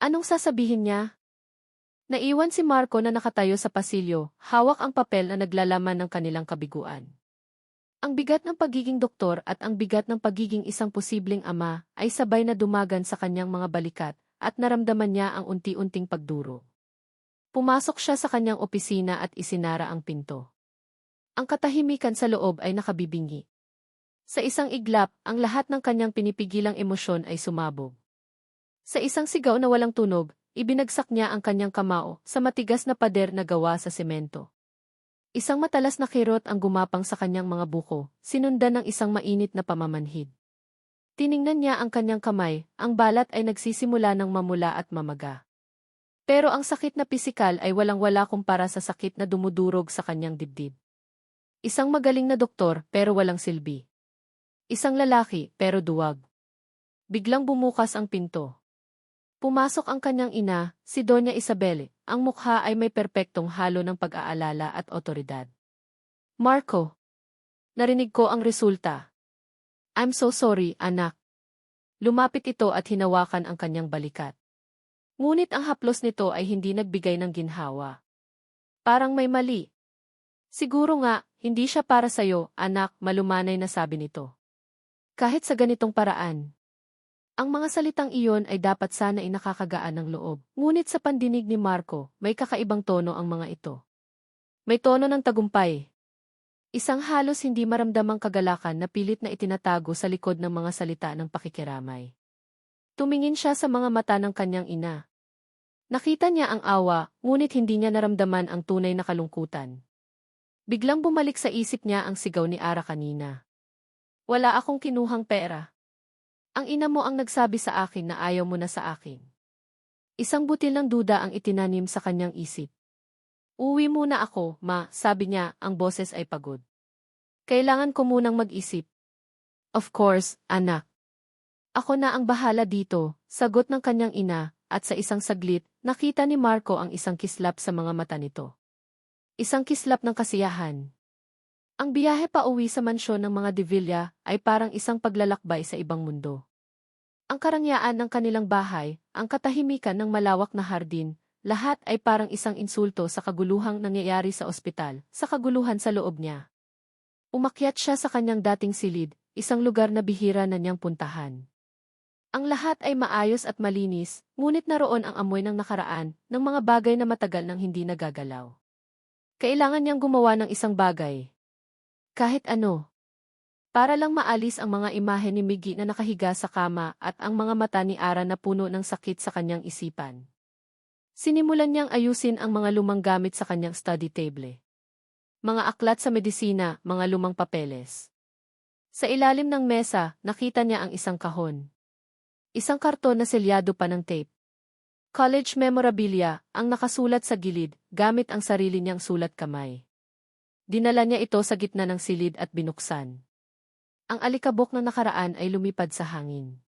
Anong sasabihin niya? Naiwan si Marco na nakatayo sa pasilyo, hawak ang papel na naglalaman ng kanilang kabiguan. Ang bigat ng pagiging doktor at ang bigat ng pagiging isang posibleng ama ay sabay na dumagan sa kanyang mga balikat at naramdaman niya ang unti-unting pagduro. Pumasok siya sa kanyang opisina at isinara ang pinto. Ang katahimikan sa loob ay nakabibingi. Sa isang iglap, ang lahat ng kanyang pinipigilang emosyon ay sumabog. Sa isang sigaw na walang tunog, ibinagsak niya ang kanyang kamao sa matigas na pader na gawa sa semento. Isang matalas na kirot ang gumapang sa kanyang mga buko, sinundan ng isang mainit na pamamanhid. Tiningnan niya ang kanyang kamay, ang balat ay nagsisimula ng mamula at mamaga. Pero ang sakit na pisikal ay walang-wala kumpara sa sakit na dumudurog sa kanyang dibdib. Isang magaling na doktor pero walang silbi. Isang lalaki pero duwag. Biglang bumukas ang pinto. Pumasok ang kanyang ina, si Doña Isabel. Ang mukha ay may perpektong halo ng pag-aalala at otoridad. Marco, narinig ko ang resulta. I'm so sorry, anak. Lumapit ito at hinawakan ang kanyang balikat. Ngunit ang haplos nito ay hindi nagbigay ng ginhawa. Parang may mali. Siguro nga, hindi siya para sa'yo, anak, malumanay na sabi nito. Kahit sa ganitong paraan. Ang mga salitang iyon ay dapat sana ay nakakagaan ng loob. Ngunit sa pandinig ni Marco, may kakaibang tono ang mga ito. May tono ng tagumpay. Isang halos hindi maramdamang kagalakan na pilit na itinatago sa likod ng mga salita ng pakikiramay. Tumingin siya sa mga mata ng kanyang ina. Nakita niya ang awa, ngunit hindi niya naramdaman ang tunay na kalungkutan. Biglang bumalik sa isip niya ang sigaw ni Ara kanina. Wala akong kinuhang pera. Ang ina mo ang nagsabi sa akin na ayaw mo na sa akin. Isang butil ng duda ang itinanim sa kanyang isip. Uwi muna ako, ma, sabi niya, ang boses ay pagod. Kailangan ko munang mag-isip. Of course, anak. Ako na ang bahala dito, sagot ng kanyang ina, at sa isang saglit, nakita ni Marco ang isang kislap sa mga mata nito. Isang kislap ng kasiyahan. Ang biyahe pa uwi sa mansyon ng mga De Villa ay parang isang paglalakbay sa ibang mundo. Ang karangyaan ng kanilang bahay, ang katahimikan ng malawak na hardin, lahat ay parang isang insulto sa kaguluhang nangyayari sa ospital, sa kaguluhan sa loob niya. Umakyat siya sa kanyang dating silid, isang lugar na bihira na niyang puntahan. Ang lahat ay maayos at malinis, ngunit naroon ang amoy ng nakaraan, ng mga bagay na matagal nang hindi nagagalaw. Kailangan niyang gumawa ng isang bagay. Kahit ano. Para lang maalis ang mga imahe ni Miggy na nakahiga sa kama at ang mga mata ni Ara na puno ng sakit sa kanyang isipan. Sinimulan niyang ayusin ang mga lumang gamit sa kanyang study table. Mga aklat sa medisina, mga lumang papeles. Sa ilalim ng mesa, nakita niya ang isang kahon. Isang karton na selyado pa ng tape. College memorabilia, ang nakasulat sa gilid, gamit ang sarili niyang sulat kamay. Dinala niya ito sa gitna ng silid at binuksan. Ang alikabok ng nakaraan ay lumipad sa hangin.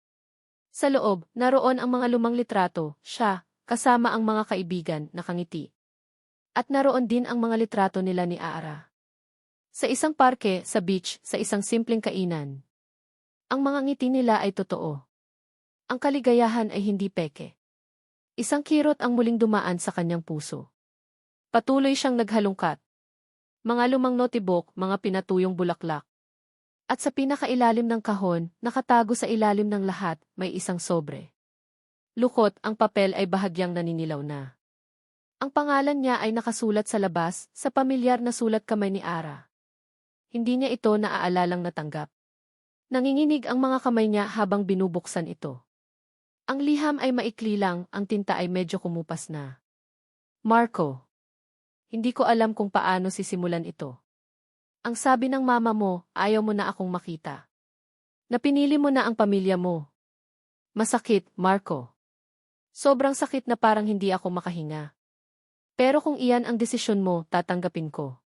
Sa loob, naroon ang mga lumang litrato, siya, kasama ang mga kaibigan, nakangiti. At naroon din ang mga litrato nila ni Ara. Sa isang parke, sa beach, sa isang simpleng kainan. Ang mga ngiti nila ay totoo. Ang kaligayahan ay hindi peke. Isang kirot ang muling dumaan sa kanyang puso. Patuloy siyang naghalungkat. Mga lumang notebook, mga pinatuyong bulaklak. At sa pinakailalim ng kahon, nakatago sa ilalim ng lahat, may isang sobre. Lukot, ang papel ay bahagyang naninilaw na. Ang pangalan niya ay nakasulat sa labas, sa pamilyar na sulat kamay ni Ara. Hindi niya ito naaalalang natanggap. Nanginginig ang mga kamay niya habang binubuksan ito. Ang liham ay maikli lang, ang tinta ay medyo kumupas na. Marco. Hindi ko alam kung paano sisimulan ito. Ang sabi ng mama mo, ayaw mo na akong makita. Napinili mo na ang pamilya mo. Masakit, Marco. Sobrang sakit na parang hindi ako makahinga. Pero kung iyan ang desisyon mo, tatanggapin ko.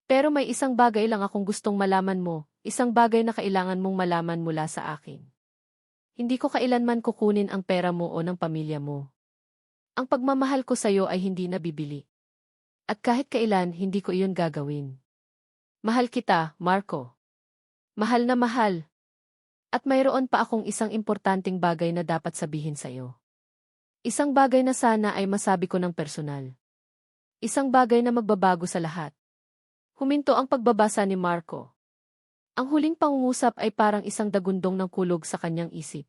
Pero may isang bagay lang akong gustong malaman mo, isang bagay na kailangan mong malaman mula sa akin. Hindi ko kailanman kukunin ang pera mo o ng pamilya mo. Ang pagmamahal ko sa'yo ay hindi nabibili. At kahit kailan, hindi ko iyon gagawin. Mahal kita, Marco. Mahal na mahal. At mayroon pa akong isang importanteng bagay na dapat sabihin sa'yo. Isang bagay na sana ay masabi ko ng personal. Isang bagay na magbabago sa lahat. Huminto ang pagbabasa ni Marco. Ang huling pangungusap ay parang isang dagundong ng kulog sa kanyang isip.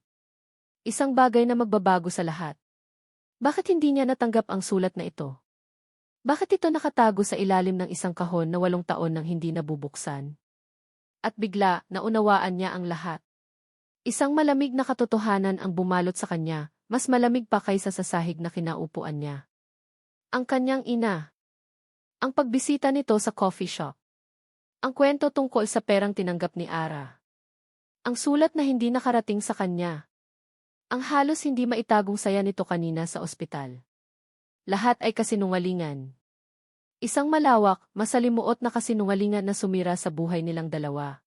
Isang bagay na magbabago sa lahat. Bakit hindi niya natanggap ang sulat na ito? Bakit ito nakatago sa ilalim ng isang kahon na 8 taon nang hindi nabubuksan? At bigla, naunawaan niya ang lahat. Isang malamig na katotohanan ang bumalot sa kanya, mas malamig pa kaysa sa sahig na kinaupuan niya. Ang kanyang ina. Ang pagbisita nito sa coffee shop. Ang kwento tungkol sa perang tinanggap ni Ara. Ang sulat na hindi nakarating sa kanya. Ang halos hindi maitagong saya nito kanina sa ospital. Lahat ay kasinungalingan. Isang malawak, masalimuot na kasinungalingan na sumira sa buhay nilang dalawa.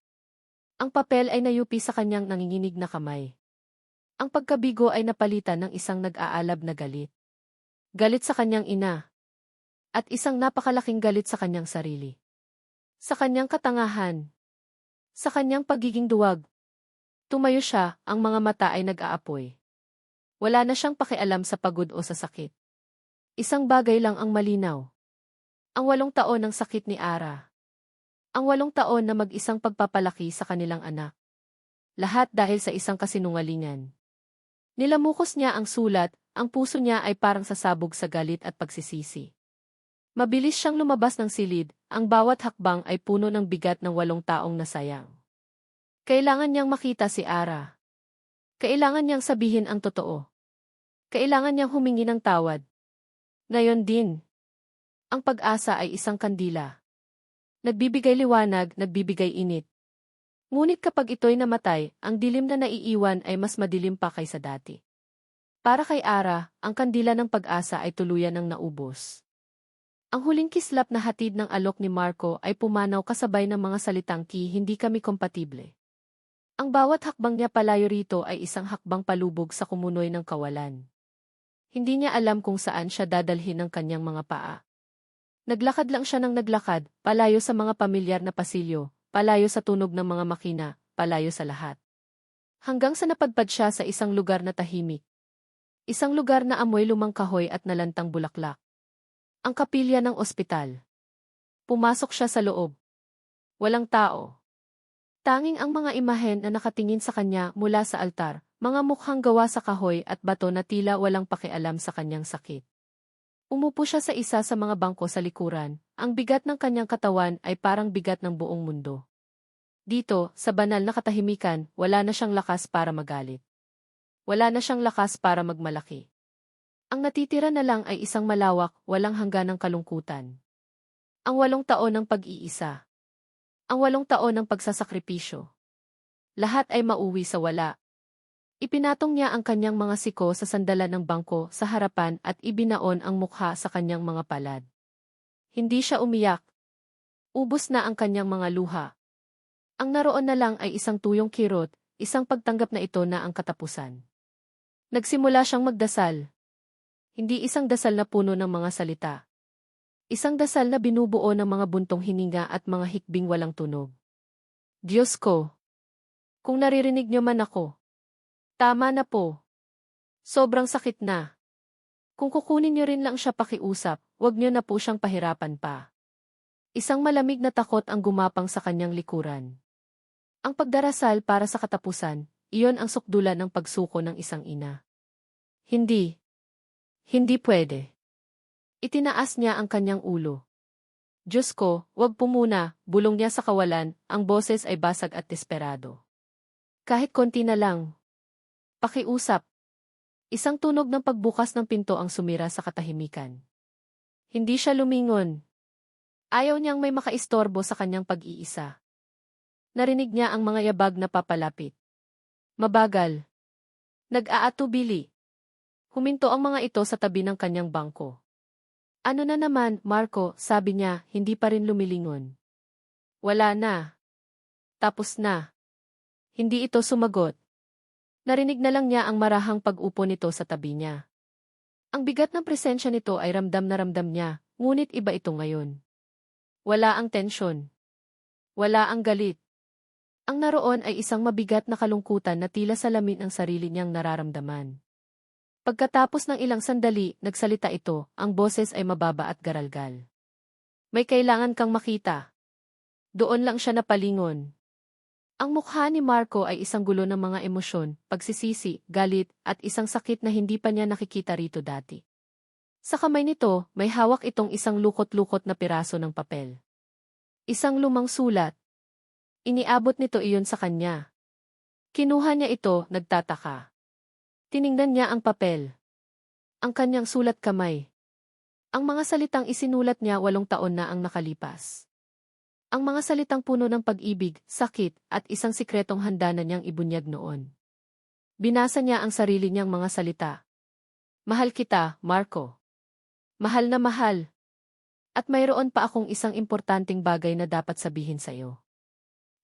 Ang papel ay nayupi sa kanyang nanginginig na kamay. Ang pagkabigo ay napalitan ng isang nag-aalab na galit. Galit sa kanyang ina. At isang napakalaking galit sa kanyang sarili. Sa kanyang katangahan. Sa kanyang pagiging duwag. Tumayo siya, ang mga mata ay nag-aapoy. Wala na siyang pakialam sa pagod o sa sakit. Isang bagay lang ang malinaw. Ang 8 taon ng sakit ni Ara. Ang 8 taon na mag-isang pagpapalaki sa kanilang anak. Lahat dahil sa isang kasinungalingan. Nilamukos niya ang sulat, ang puso niya ay parang sasabog sa galit at pagsisisi. Mabilis siyang lumabas ng silid, ang bawat hakbang ay puno ng bigat ng 8 taong nasayang. Kailangan niyang makita si Ara. Kailangan niyang sabihin ang totoo. Kailangan niyang humingi ng tawad. Ngayon din. Ang pag-asa ay isang kandila. Nagbibigay liwanag, nagbibigay init. Ngunit kapag ito'y namatay, ang dilim na naiiwan ay mas madilim pa kaysa dati. Para kay Ara, ang kandila ng pag-asa ay tuluyan ng naubos. Ang huling kislap na hatid ng alok ni Marco ay pumanaw kasabay ng mga salitang hindi kami kompatible. Ang bawat hakbang niya palayo rito ay isang hakbang palubog sa kumunoy ng kawalan. Hindi niya alam kung saan siya dadalhin ng kanyang mga paa. Naglakad lang siya ng naglakad, palayo sa mga pamilyar na pasilyo, palayo sa tunog ng mga makina, palayo sa lahat. Hanggang sa napadpad siya sa isang lugar na tahimik. Isang lugar na amoy lumang kahoy at nalantang bulaklak. Ang kapilya ng ospital. Pumasok siya sa loob. Walang tao. Tanging ang mga imahen na nakatingin sa kanya mula sa altar, mga mukhang gawa sa kahoy at bato na tila walang pakialam sa kanyang sakit. Umupo siya sa isa sa mga bangko sa likuran, ang bigat ng kanyang katawan ay parang bigat ng buong mundo. Dito, sa banal na katahimikan, wala na siyang lakas para magalit. Wala na siyang lakas para magmalaki. Ang natitira na lang ay isang malawak, walang hangganang kalungkutan. Ang 8 taon ng pag-iisa. Ang 8 taon ng pagsasakripisyo. Lahat ay mauwi sa wala. Ipinatong niya ang kanyang mga siko sa sandalan ng bangko sa harapan at ibinaon ang mukha sa kanyang mga palad. Hindi siya umiyak. Ubos na ang kanyang mga luha. Ang naroon na lang ay isang tuyong kirot, isang pagtanggap na ito na ang katapusan. Nagsimula siyang magdasal. Hindi isang dasal na puno ng mga salita. Isang dasal na binubuo ng mga buntong hininga at mga hikbing walang tunog. Diyos ko! Kung naririnig niyo man ako. Tama na po. Sobrang sakit na. Kung kukunin niyo rin lang siya pakiusap, wag niyo na po siyang pahirapan pa. Isang malamig na takot ang gumapang sa kanyang likuran. Ang pagdarasal para sa katapusan, iyon ang sukdulan ng pagsuko ng isang ina. Hindi. Hindi pwede. Itinaas niya ang kanyang ulo. Diyos ko, wag po muna, bulong niya sa kawalan, ang boses ay basag at desperado. Kahit konti na lang. Pakiusap. Isang tunog ng pagbukas ng pinto ang sumira sa katahimikan. Hindi siya lumingon. Ayaw niyang may makaistorbo sa kanyang pag-iisa. Narinig niya ang mga yabag na papalapit. Mabagal. Nag-aatubili. Huminto ang mga ito sa tabi ng kanyang bangko. Ano na naman, Marco, sabi niya, hindi pa rin lumilingon. Wala na. Tapos na. Hindi ito sumagot. Narinig na lang niya ang marahang pag-upo nito sa tabi niya. Ang bigat ng presensya nito ay ramdam na ramdam niya, ngunit iba ito ngayon. Wala ang tensyon. Wala ang galit. Ang naroon ay isang mabigat na kalungkutan na tila salamin ang sarili niyang nararamdaman. Pagkatapos ng ilang sandali, nagsalita ito, ang boses ay mababa at garalgal. May kailangan kang makita. Doon lang siya napalingon. Ang mukha ni Marco ay isang gulo ng mga emosyon, pagsisisi, galit, at isang sakit na hindi pa niya nakikita rito dati. Sa kamay nito, may hawak itong isang lukot-lukot na piraso ng papel. Isang lumang sulat. Iniabot nito iyon sa kanya. Kinuha niya ito, nagtataka. Tiningnan niya ang papel. Ang kanyang sulat kamay. Ang mga salitang isinulat niya 8 taon na ang nakalipas. Ang mga salitang puno ng pag-ibig, sakit, at isang sikretong handa na niyang ibunyag noon. Binasa niya ang sarili niyang mga salita. Mahal kita, Marco. Mahal na mahal. At mayroon pa akong isang importanteng bagay na dapat sabihin sa'yo.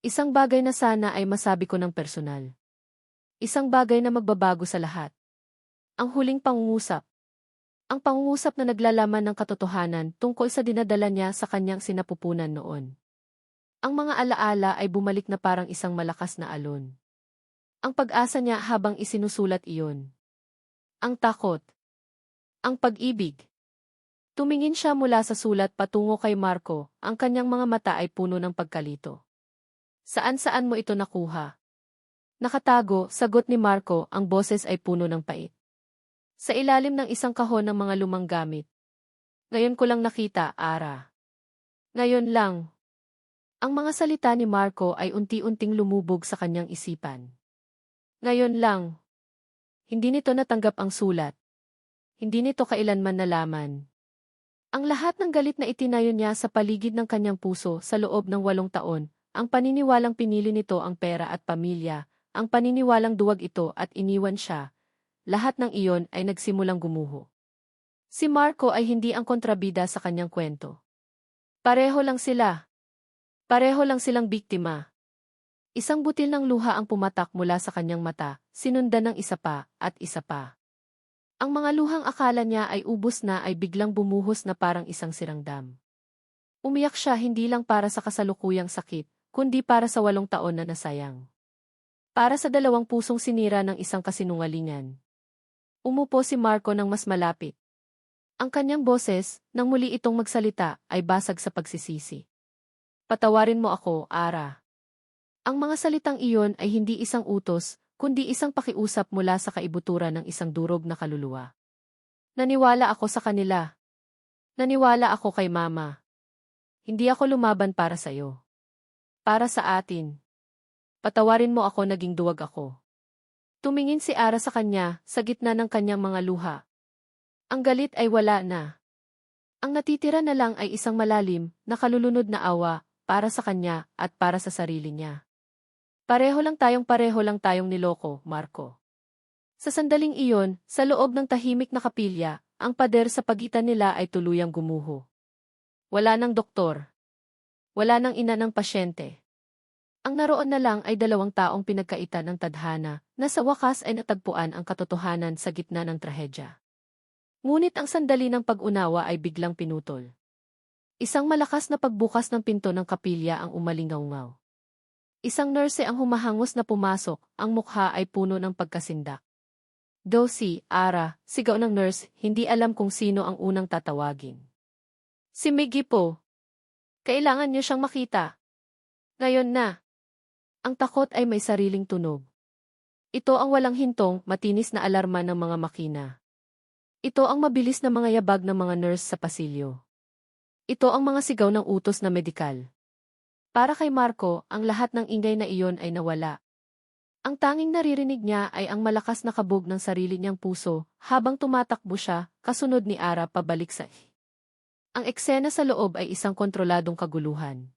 Isang bagay na sana ay masabi ko ng personal. Isang bagay na magbabago sa lahat. Ang huling pangungusap. Ang pangungusap na naglalaman ng katotohanan tungkol sa dinadala niya sa kanyang sinapupunan noon. Ang mga alaala ay bumalik na parang isang malakas na alon. Ang pag-asa niya habang isinusulat iyon. Ang takot. Ang pag-ibig. Tumingin siya mula sa sulat patungo kay Marco, ang kanyang mga mata ay puno ng pagkalito. Saan-saan mo ito nakuha? Nakatago, sagot ni Marco, ang boses ay puno ng pait. Sa ilalim ng isang kahon ng mga lumang gamit. Ngayon ko lang nakita, Ara. Ngayon lang. Ang mga salita ni Marco ay unti-unting lumubog sa kanyang isipan. Ngayon lang. Hindi nito natanggap ang sulat. Hindi nito kailanman nalaman. Ang lahat ng galit na itinayo niya sa paligid ng kanyang puso sa loob ng 8 taon, ang paniniwalang pinili nito ang pera at pamilya, ang paniniwalang duwag ito at iniwan siya, lahat ng iyon ay nagsimulang gumuho. Si Marco ay hindi ang kontrabida sa kanyang kwento. Pareho lang sila. Pareho lang silang biktima. Isang butil ng luha ang pumatak mula sa kanyang mata, sinundan ng isa pa, at isa pa. Ang mga luhang akala niya ay ubos na ay biglang bumuhos na parang isang sirang dam. Umiyak siya hindi lang para sa kasalukuyang sakit, kundi para sa 8 taon na nasayang. Para sa 2 pusong sinira ng isang kasinungalingan. Umupo si Marco ng mas malapit. Ang kanyang boses, nang muli itong magsalita, ay basag sa pagsisisi. Patawarin mo ako, Ara. Ang mga salitang iyon ay hindi isang utos, kundi isang pakiusap mula sa kaibuturan ng isang durog na kaluluwa. Naniwala ako sa kanila. Naniwala ako kay Mama. Hindi ako lumaban para sa'yo. Para sa atin. Patawarin mo ako, naging duwag ako. Tumingin si Ara sa kanya, sa gitna ng kanyang mga luha. Ang galit ay wala na. Ang natitira na lang ay isang malalim, na kalulunod na awa, para sa kanya, at para sa sarili niya. Pareho lang tayong niloko, Marco. Sa sandaling iyon, sa loob ng tahimik na kapilya, ang pader sa pagitan nila ay tuluyang gumuho. Wala nang doktor. Wala nang ina ng pasyente. Ang naroon na lang ay 2 taong pinagkaitan ng tadhana, na sa wakas ay natagpuan ang katotohanan sa gitna ng trahedya. Ngunit ang sandali ng pag-unawa ay biglang pinutol. Isang malakas na pagbukas ng pinto ng kapilya ang umalingaw-ngaw. Isang nurse ang humahangos na pumasok, ang mukha ay puno ng pagkasindak. Dosi, Ara, sigaw ng nurse, hindi alam kung sino ang unang tatawagin. Si Miggy po. Kailangan niyo siyang makita. Ngayon na. Ang takot ay may sariling tunog. Ito ang walang hintong, matinis na alarma ng mga makina. Ito ang mabilis na mga yabag ng mga nurse sa pasilyo. Ito ang mga sigaw ng utos na medikal. Para kay Marco, ang lahat ng ingay na iyon ay nawala. Ang tanging naririnig niya ay ang malakas na kabog ng sarili niyang puso habang tumatakbo siya, kasunod ni Ara pabalik sa Ang eksena sa loob ay isang kontroladong kaguluhan.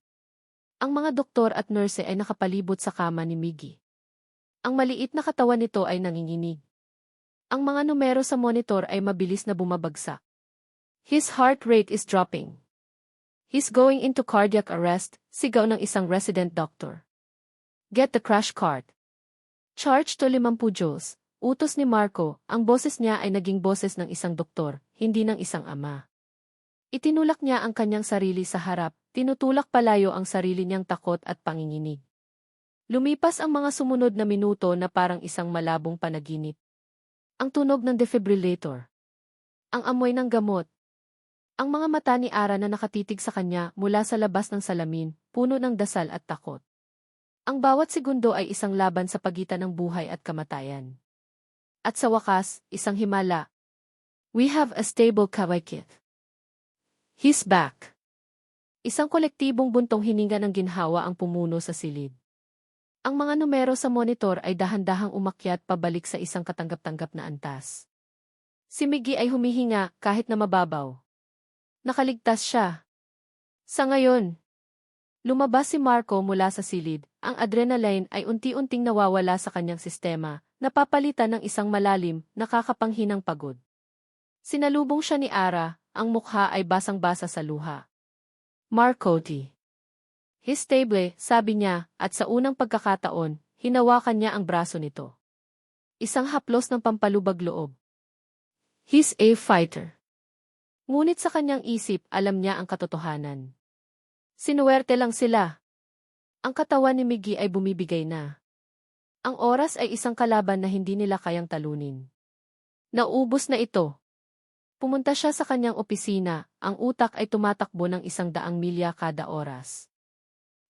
Ang mga doktor at nurse ay nakapalibot sa kama ni Miggy. Ang maliit na katawan nito ay nanginginig. Ang mga numero sa monitor ay mabilis na bumabagsak. His heart rate is dropping. He's going into cardiac arrest, sigaw ng isang resident doctor. Get the crash cart. Charge to 50 joules. Utos ni Marco, ang boses niya ay naging boses ng isang doktor, hindi ng isang ama. Itinulak niya ang kanyang sarili sa harap, tinutulak palayo ang sarili niyang takot at panginginig. Lumipas ang mga sumunod na minuto na parang isang malabong panaginip. Ang tunog ng defibrillator. Ang amoy ng gamot. Ang mga mata ni Ara na nakatitig sa kanya mula sa labas ng salamin, puno ng dasal at takot. Ang bawat segundo ay isang laban sa pagitan ng buhay at kamatayan. At sa wakas, isang himala. We have a stable kawakit. He's back. Isang kolektibong buntong hininga ng ginhawa ang pumuno sa silid. Ang mga numero sa monitor ay dahan-dahang umakyat pabalik sa isang katanggap-tanggap na antas. Si Miggy ay humihinga kahit na mababaw. Nakaligtas siya. Sa ngayon, lumabas si Marco mula sa silid, ang adrenaline ay unti-unting nawawala sa kanyang sistema, napapalitan ng isang malalim, nakakapanghinang pagod. Sinalubong siya ni Ara, ang mukha ay basang-basa sa luha. Marco T. His stable, sabi niya, at sa unang pagkakataon, hinawakan niya ang braso nito. Isang haplos ng pampalubag loob. He's a fighter. Ngunit sa kanyang isip, alam niya ang katotohanan. Sinuwerte lang sila. Ang katawan ni Miggy ay bumibigay na. Ang oras ay isang kalaban na hindi nila kayang talunin. Naubos na ito. Pumunta siya sa kanyang opisina, ang utak ay tumatakbo ng 100 milya kada oras.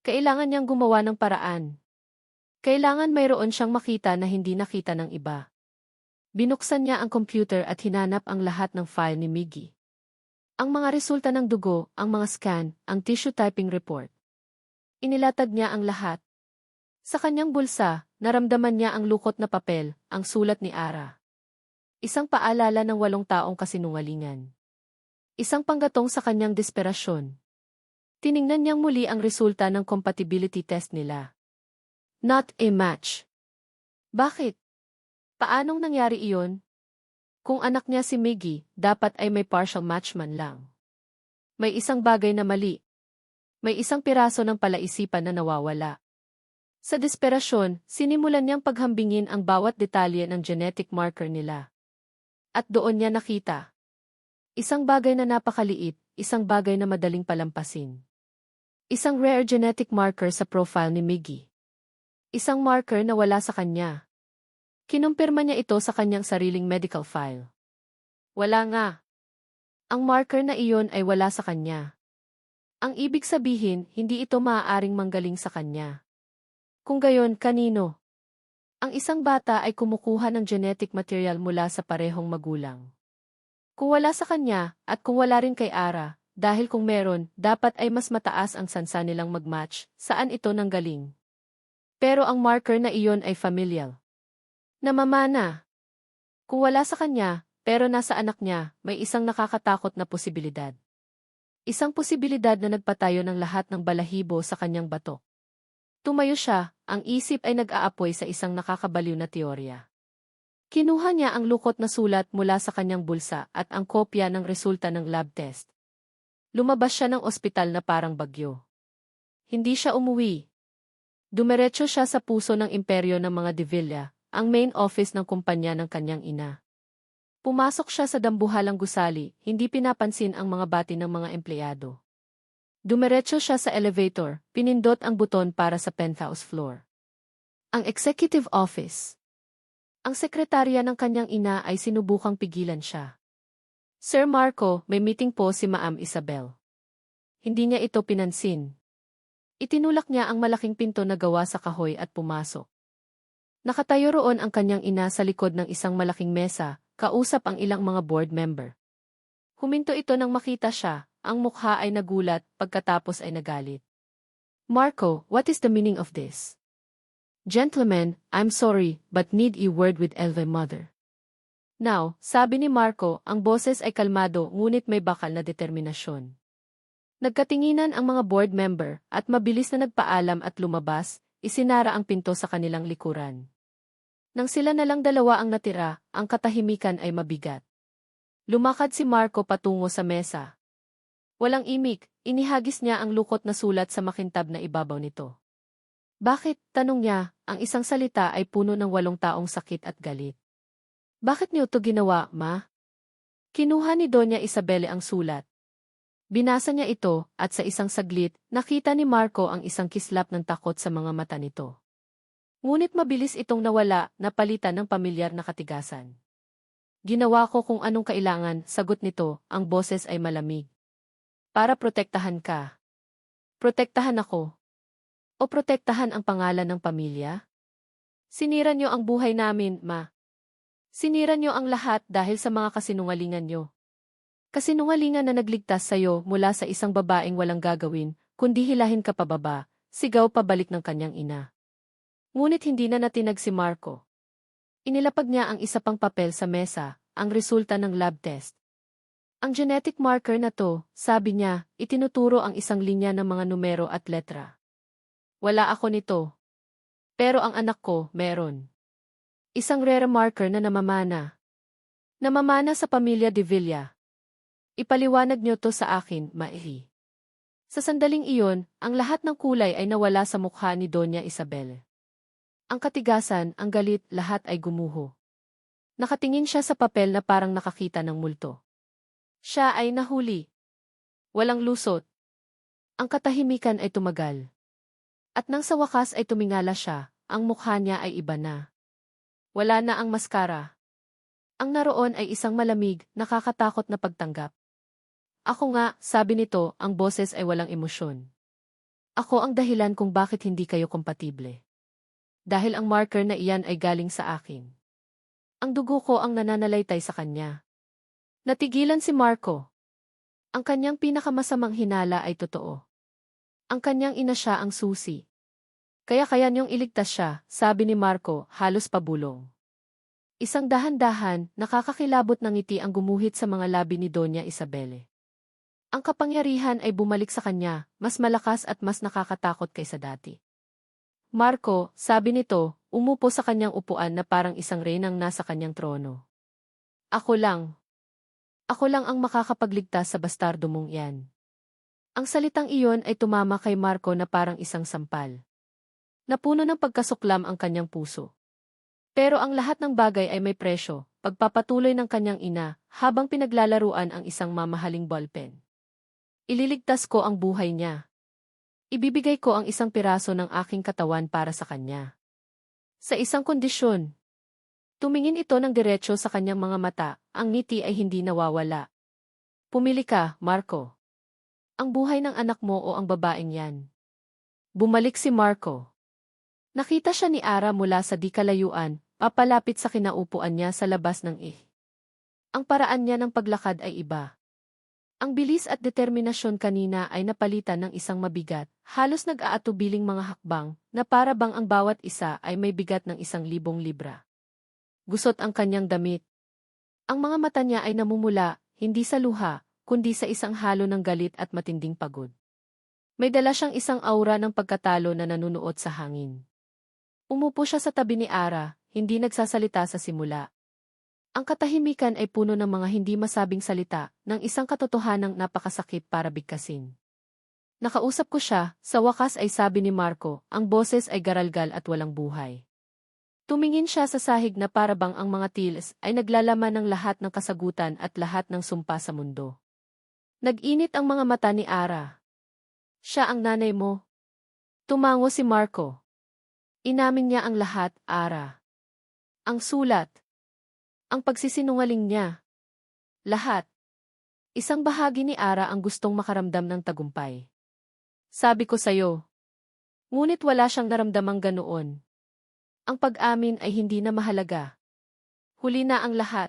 Kailangan niyang gumawa ng paraan. Kailangan mayroon siyang makita na hindi nakita ng iba. Binuksan niya ang computer at hinanap ang lahat ng file ni Miggy. Ang mga resulta ng dugo, ang mga scan, ang tissue typing report. Inilatag niya ang lahat. Sa kanyang bulsa, naramdaman niya ang lukot na papel, ang sulat ni Ara. Isang paalala ng 8 taong kasinungalingan. Isang panggatong sa kanyang desperasyon. Tiningnan niyang muli ang resulta ng compatibility test nila. Not a match. Bakit? Paanong nangyari iyon? Kung anak niya si Miggy, dapat ay may partial match man lang. May isang bagay na mali. May isang piraso ng palaisipan na nawawala. Sa desperasyon, sinimulan niyang paghambingin ang bawat detalye ng genetic marker nila. At doon niya nakita. Isang bagay na napakaliit, isang bagay na madaling palampasin. Isang rare genetic marker sa profile ni Miggy. Isang marker na wala sa kanya. Kinumpirma niya ito sa kanyang sariling medical file. Wala nga. Ang marker na iyon ay wala sa kanya. Ang ibig sabihin, hindi ito maaaring manggaling sa kanya. Kung gayon, kanino? Ang isang bata ay kumukuha ng genetic material mula sa parehong magulang. Kung wala sa kanya, at kung wala rin kay Ara, dahil kung meron, dapat ay mas mataas ang sansa nilang mag-match, saan ito nanggaling. Pero ang marker na iyon ay familial. Namamana. Kung wala sa kanya, pero nasa anak niya, may isang nakakatakot na posibilidad. Isang posibilidad na nagpatayo ng lahat ng balahibo sa kanyang batok. Tumayo siya, ang isip ay nag-aapoy sa isang nakakabaliw na teorya. Kinuha niya ang lukot na sulat mula sa kanyang bulsa at ang kopya ng resulta ng lab test. Lumabas siya ng ospital na parang bagyo. Hindi siya umuwi. Dumiretso siya sa puso ng imperyo ng mga De Villa, ang main office ng kumpanya ng kanyang ina. Pumasok siya sa dambuhalang gusali, hindi pinapansin ang mga bati ng mga empleyado. Dumiretso siya sa elevator, pinindot ang buton para sa penthouse floor. Ang executive office. Ang sekretarya ng kanyang ina ay sinubukang pigilan siya. Sir Marco, may meeting po si Ma'am Isabel. Hindi niya ito pinansin. Itinulak niya ang malaking pinto na gawa sa kahoy at pumasok. Nakatayo roon ang kanyang ina sa likod ng isang malaking mesa, kausap ang ilang mga board member. Huminto ito nang makita siya, ang mukha ay nagulat, pagkatapos ay nagalit. Marco, what is the meaning of this? Gentlemen, I'm sorry, but need a word with Elva mother. Now, sabi ni Marco, ang boses ay kalmado ngunit may bakal na determinasyon. Nagkatinginan ang mga board member at mabilis na nagpaalam at lumabas, isinara ang pinto sa kanilang likuran. Nang sila na lang dalawa ang natira, ang katahimikan ay mabigat. Lumakad si Marco patungo sa mesa. Walang imik, inihagis niya ang lukot na sulat sa makintab na ibabaw nito. Bakit, tanong niya, ang isang salita ay puno ng 8 taong sakit at galit. Bakit niyo ito ginawa, ma? Kinuha ni Doña Isabel ang sulat. Binasa niya ito, at sa isang saglit, nakita ni Marco ang isang kislap ng takot sa mga mata nito. Ngunit mabilis itong nawala, napalitan ng pamilyar na katigasan. Ginawa ko kung anong kailangan, sagot nito, ang boses ay malamig. Para protektahan ka. Protektahan ako. O protektahan ang pangalan ng pamilya? Sinira niyo ang buhay namin, ma. Sinira niyo ang lahat dahil sa mga kasinungalingan niyo. Kasinungalingan na nagligtas sa'yo mula sa isang babaeng walang gagawin, kundi hilahin ka pababa, sigaw pabalik ng kanyang ina. Ngunit hindi na natinag si Marco. Inilapag niya ang isa pang papel sa mesa, ang resulta ng lab test. Ang genetic marker na to, sabi niya, itinuturo ang isang linya ng mga numero at letra. Wala ako nito. Pero ang anak ko, meron. Isang rare marker na namamana. Namamana sa pamilya de Villa. Ipaliwanag niyo to sa akin, Maihi. Sa sandaling iyon, ang lahat ng kulay ay nawala sa mukha ni Doña Isabel. Ang katigasan, ang galit, lahat ay gumuho. Nakatingin siya sa papel na parang nakakita ng multo. Siya ay nahuli. Walang lusot. Ang katahimikan ay tumagal. At nang sa wakas ay tumingala siya, ang mukha niya ay iba na. Wala na ang maskara. Ang naroon ay isang malamig, nakakatakot na pagtanggap. Ako nga, sabi nito, ang boses ay walang emosyon. Ako ang dahilan kung bakit hindi kayo kompatible. Dahil ang marker na iyan ay galing sa akin. Ang dugo ko ang nananalaytay sa kanya. Natigilan si Marco. Ang kanyang pinakamasamang hinala ay totoo. Ang kanyang ina siya ang susi. Kaya niyong iligtas siya, sabi ni Marco, halos pabulong. Isang dahan-dahan, nakakakilabot ng ngiti ang gumuhit sa mga labi ni Doña Isabel. Ang kapangyarihan ay bumalik sa kanya, mas malakas at mas nakakatakot kaysa dati. Marco, sabi nito, umupo sa kanyang upuan na parang isang reynang nasa kanyang trono. Ako lang. Ako lang ang makakapagligtas sa bastardo mong iyan. Ang salitang iyon ay tumama kay Marco na parang isang sampal. Napuno ng pagkasuklam ang kanyang puso. Pero ang lahat ng bagay ay may presyo, pagpapatuloy ng kanyang ina, habang pinaglalaruan ang isang mamahaling ballpen. Ililigtas ko ang buhay niya. Ibibigay ko ang isang piraso ng aking katawan para sa kanya. Sa isang kondisyon. Tumingin ito ng diretso sa kanyang mga mata, ang ngiti ay hindi nawawala. Pumili ka, Marco. Ang buhay ng anak mo o ang babaeng yan. Bumalik si Marco. Nakita siya ni Ara mula sa di kalayuan, papalapit sa kinaupuan niya sa labas ng Ang paraan niya ng paglakad ay iba. Ang bilis at determinasyon kanina ay napalitan ng isang mabigat, halos nag-aatubiling mga hakbang, na para bang ang bawat isa ay may bigat ng 1,000 libra. Gusot ang kanyang damit. Ang mga mata niya ay namumula, hindi sa luha, kundi sa isang halo ng galit at matinding pagod. May dala siyang isang aura ng pagkatalo na nanunuot sa hangin. Umupo siya sa tabi ni Ara, hindi nagsasalita sa simula. Ang katahimikan ay puno ng mga hindi masabing salita, ng isang katotohanang napakasakit para bigkasin. Nakausap ko siya, sa wakas ay sabi ni Marco, ang boses ay garalgal at walang buhay. Tumingin siya sa sahig na parabang ang mga tiles ay naglalaman ng lahat ng kasagutan at lahat ng sumpa sa mundo. Nag-init ang mga mata ni Ara. Siya ang nanay mo. Tumango si Marco. Inamin niya ang lahat, Ara. Ang sulat. Ang pagsisinungaling niya. Lahat. Isang bahagi ni Ara ang gustong makaramdam ng tagumpay. Sabi ko sa'yo. Ngunit wala siyang naramdamang ganoon. Ang pag-amin ay hindi na mahalaga. Huli na ang lahat.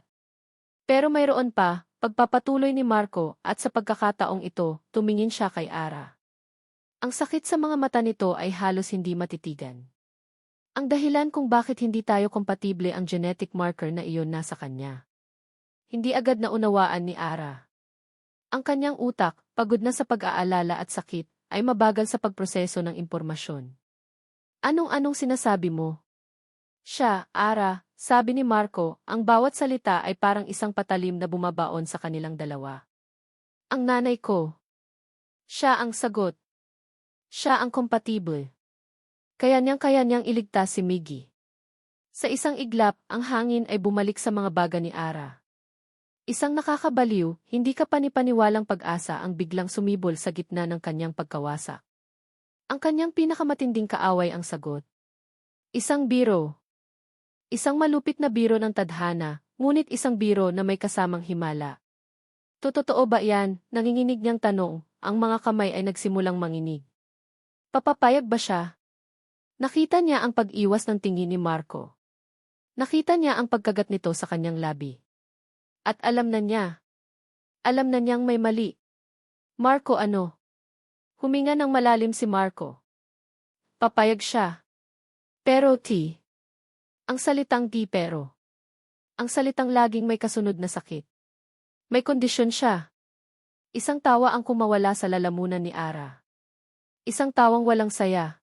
Pero mayroon pa, pagpapatuloy ni Marco at sa pagkakataong ito, tumingin siya kay Ara. Ang sakit sa mga mata nito ay halos hindi matitigan. Ang dahilan kung bakit hindi tayo kompatible ang genetic marker na iyon nasa kanya. Hindi agad naunawaan ni Ara. Ang kanyang utak, pagod na sa pag-aalala at sakit, ay mabagal sa pagproseso ng impormasyon. Anong-anong sinasabi mo? Siya, Ara, sabi ni Marco, ang bawat salita ay parang isang patalim na bumabaon sa kanilang dalawa. Ang nanay ko. Siya ang sagot. Siya ang kompatible. Kaya niyang iligtas si Miggy. Sa isang iglap, ang hangin ay bumalik sa mga baga ni Ara. Isang nakakabaliw, hindi ka panipaniwalang pag-asa ang biglang sumibol sa gitna ng kanyang pagkawasak. Ang kanyang pinakamatinding kaaway ang sagot. Isang biro. Isang malupit na biro ng tadhana, ngunit isang biro na may kasamang himala. Totoo ba yan? Nanginginig niyang tanong, ang mga kamay ay nagsimulang manginig. Papapayag ba siya? Nakita niya ang pag-iwas ng tingin ni Marco. Nakita niya ang pagkagat nito sa kanyang labi. At alam na niya. Alam na niyang may mali. Marco ano? Huminga ng malalim si Marco. Papayag siya. Pero T. Ang salitang T pero. Ang salitang laging may kasunod na sakit. May kondisyon siya. Isang tawa ang kumawala sa lalamunan ni Ara. Isang tawang walang saya.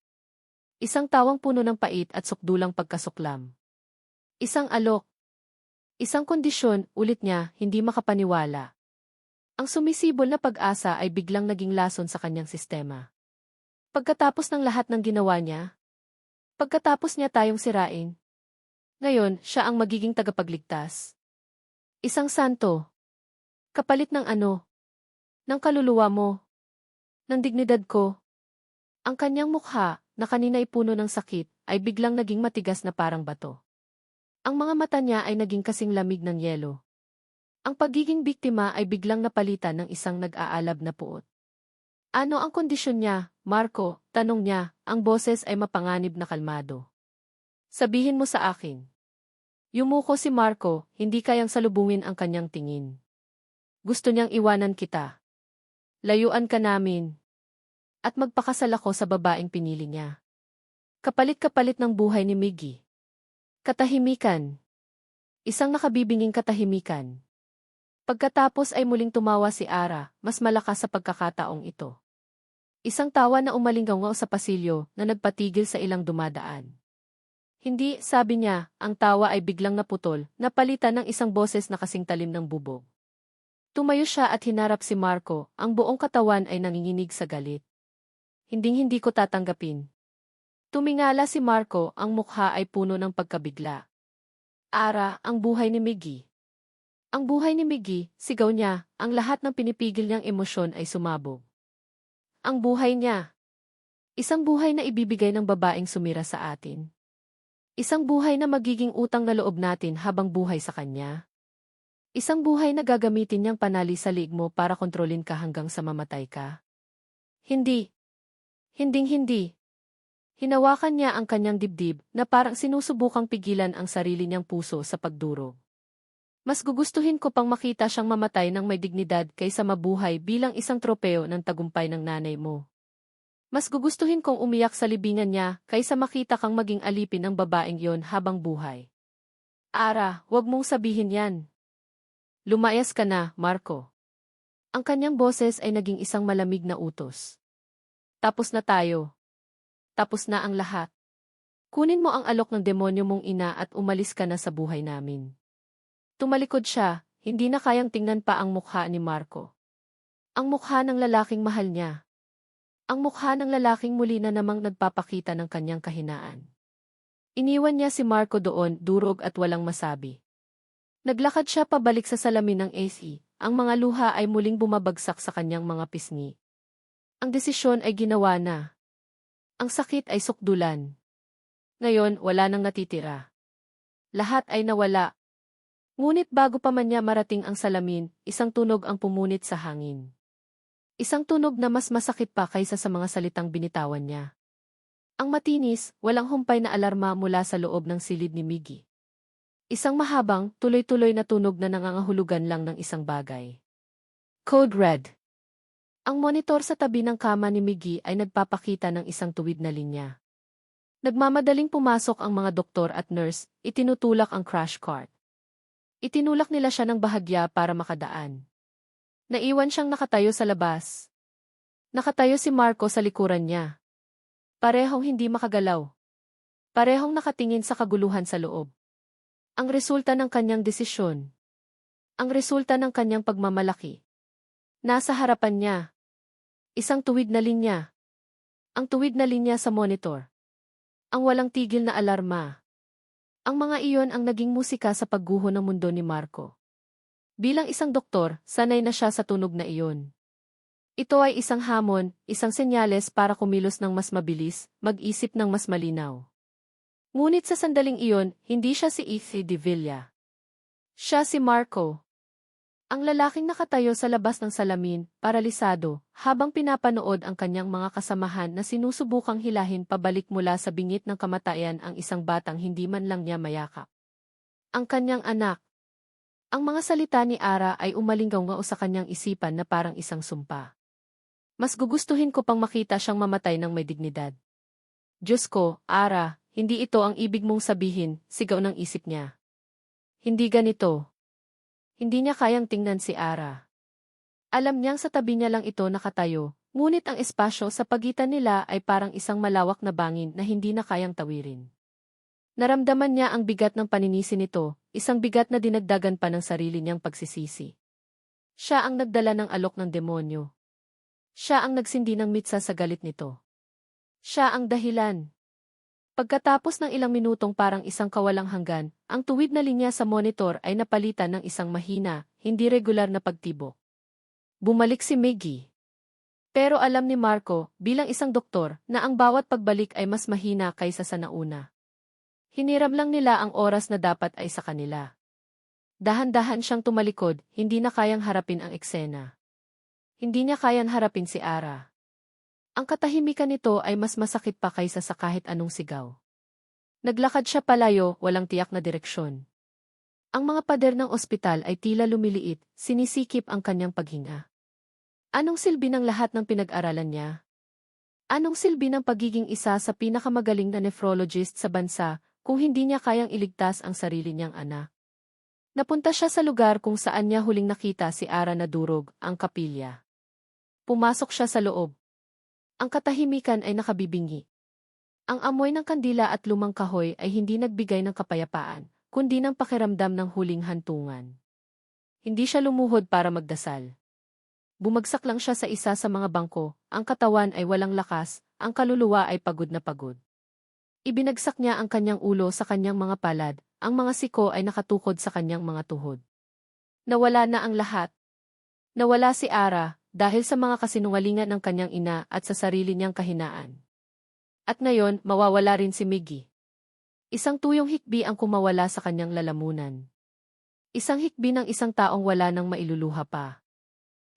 Isang tawang puno ng pait at sukdulang pagkasuklam. Isang alok. Isang kondisyon, ulit niya, hindi makapaniwala. Ang sumisibol na pag-asa ay biglang naging lason sa kanyang sistema. Pagkatapos ng lahat ng ginawa niya, pagkatapos niya tayong sirain, ngayon, siya ang magiging tagapagligtas. Isang santo. Kapalit ng ano? Ng kaluluwa mo. Ng dignidad ko. Ang kanyang mukha, na kanina'y puno ng sakit, ay biglang naging matigas na parang bato. Ang mga mata niya ay naging kasing lamig ng yelo. Ang pagiging biktima ay biglang napalitan ng isang nag-aalab na puot. Ano ang kondisyon niya, Marco? Tanong niya, ang boses ay mapanganib na kalmado. Sabihin mo sa akin. Yumuko si Marco, hindi kayang salubungin ang kanyang tingin. Gusto niyang iwanan kita. Layuan ka namin. At magpakasal ako sa babaeng pinili niya. Kapalit-kapalit ng buhay ni Miggy. Katahimikan. Isang nakabibinging katahimikan. Pagkatapos ay muling tumawa si Ara, mas malakas sa pagkakataong ito. Isang tawa na umalingaw sa pasilyo na nagpatigil sa ilang dumadaan. Hindi, sabi niya, ang tawa ay biglang naputol, napalitan ng isang boses na kasing talim ng bubog. Tumayo siya at hinarap si Marco, ang buong katawan ay nanginginig sa galit. Hinding-hindi ko tatanggapin. Tumingala si Marco, ang mukha ay puno ng pagkabigla. Ara, ang buhay ni Miggy. Ang buhay ni Miggy, sigaw niya, ang lahat ng pinipigil niyang emosyon ay sumabog. Ang buhay niya. Isang buhay na ibibigay ng babaeng sumira sa atin. Isang buhay na magiging utang na loob natin habang buhay sa kanya. Isang buhay na gagamitin niyang panali sa liig mo para kontrolin ka hanggang sa mamatay ka. Hindi. Hinding-hindi. Hinawakan niya ang kanyang dibdib na parang sinusubukang pigilan ang sarili niyang puso sa pagdurog. Mas gugustuhin ko pang makita siyang mamatay ng may dignidad kaysa mabuhay bilang isang tropeo ng tagumpay ng nanay mo. Mas gugustuhin kong umiyak sa libingan niya kaysa makita kang maging alipin ng babaeng yon habang buhay. Ara, huwag mong sabihin yan. Lumayas ka na, Marco. Ang kanyang boses ay naging isang malamig na utos. Tapos na tayo. Tapos na ang lahat. Kunin mo ang alok ng demonyo mong ina at umalis ka na sa buhay namin. Tumalikod siya, hindi na kayang tingnan pa ang mukha ni Marco. Ang mukha ng lalaking mahal niya. Ang mukha ng lalaking muli na namang nagpapakita ng kanyang kahinaan. Iniwan niya si Marco doon, durog at walang masabi. Naglakad siya pabalik sa salamin ng AC, ang mga luha ay muling bumabagsak sa kanyang mga pisngi. Ang desisyon ay ginawa na. Ang sakit ay sukdulan. Ngayon, wala nang natitira. Lahat ay nawala. Ngunit bago pa man niya marating ang salamin, isang tunog ang pumunit sa hangin. Isang tunog na mas masakit pa kaysa sa mga salitang binitawan niya. Ang matinis, walang humpay na alarma mula sa loob ng silid ni Miggy. Isang mahabang, tuloy-tuloy na tunog na nangangahulugan lang ng isang bagay. Code Red. Ang monitor sa tabi ng kama ni Miggy ay nagpapakita ng isang tuwid na linya. Nagmamadaling pumasok ang mga doktor at nurse, itinutulak ang crash cart. Itinulak nila siya ng bahagya para makadaan. Naiwan siyang nakatayo sa labas. Nakatayo si Marco sa likuran niya. Parehong hindi makagalaw. Parehong nakatingin sa kaguluhan sa loob. Ang resulta ng kanyang desisyon. Ang resulta ng kanyang pagmamalaki. Nasa harapan niya. Isang tuwid na linya. Ang tuwid na linya sa monitor. Ang walang tigil na alarma. Ang mga iyon ang naging musika sa pagguho ng mundo ni Marco. Bilang isang doktor, sanay na siya sa tunog na iyon. Ito ay isang hamon, isang senyales para kumilos ng mas mabilis, mag-isip ng mas malinaw. Ngunit sa sandaling iyon, hindi siya si Ethan de Villa. Siya si Marco. Ang lalaking nakatayo sa labas ng salamin, paralisado, habang pinapanood ang kanyang mga kasamahan na sinusubukang hilahin pabalik mula sa bingit ng kamatayan ang isang batang hindi man lang niya mayakap. Ang kanyang anak. Ang mga salita ni Ara ay umalinggaw sa kanyang isipan na parang isang sumpa. Mas gugustuhin ko pang makita siyang mamatay ng may dignidad. Diyos ko, Ara, hindi ito ang ibig mong sabihin, sigaw ng isip niya. Hindi ganito. Hindi niya kayang tingnan si Ara. Alam niyang sa tabi niya lang ito nakatayo, ngunit ang espasyo sa pagitan nila ay parang isang malawak na bangin na hindi na kayang tawirin. Naramdaman niya ang bigat ng paninisi nito, isang bigat na dinagdagan pa ng sarili niyang pagsisisi. Siya ang nagdala ng alok ng demonyo. Siya ang nagsindi ng mitsa sa galit nito. Siya ang dahilan. Pagkatapos ng ilang minutong parang isang kawalang hanggan, ang tuwid na linya sa monitor ay napalitan ng isang mahina, hindi regular na pagtibok. Bumalik si Miggy. Pero alam ni Marco, bilang isang doktor, na ang bawat pagbalik ay mas mahina kaysa sa nauna. Hiniram lang nila ang oras na dapat ay sa kanila. Dahan-dahan siyang tumalikod, hindi na kayang harapin ang eksena. Hindi niya kayang harapin si Ara. Ang katahimikan nito ay mas masakit pa kaysa sa kahit anong sigaw. Naglakad siya palayo, walang tiyak na direksyon. Ang mga pader ng ospital ay tila lumiliit, sinisikip ang kanyang paghinga. Anong silbi ng lahat ng pinag-aralan niya? Anong silbi ng pagiging isa sa pinakamagaling na nephrologist sa bansa kung hindi niya kayang iligtas ang sarili niyang anak? Napunta siya sa lugar kung saan niya huling nakita si Ara na durog, ang kapilya. Pumasok siya sa loob. Ang katahimikan ay nakabibingi. Ang amoy ng kandila at lumang kahoy ay hindi nagbigay ng kapayapaan, kundi ng pakiramdam ng huling hantungan. Hindi siya lumuhod para magdasal. Bumagsak lang siya sa isa sa mga bangko, ang katawan ay walang lakas, ang kaluluwa ay pagod na pagod. Ibinagsak niya ang kanyang ulo sa kanyang mga palad, ang mga siko ay nakatukod sa kanyang mga tuhod. Nawala na ang lahat. Nawala si Ara, dahil sa mga kasinungalingan ng kanyang ina at sa sarili niyang kahinaan. At ngayon, mawawala rin si Miggy. Isang tuyong hikbi ang kumawala sa kanyang lalamunan. Isang hikbi ng isang taong wala nang mailuluha pa.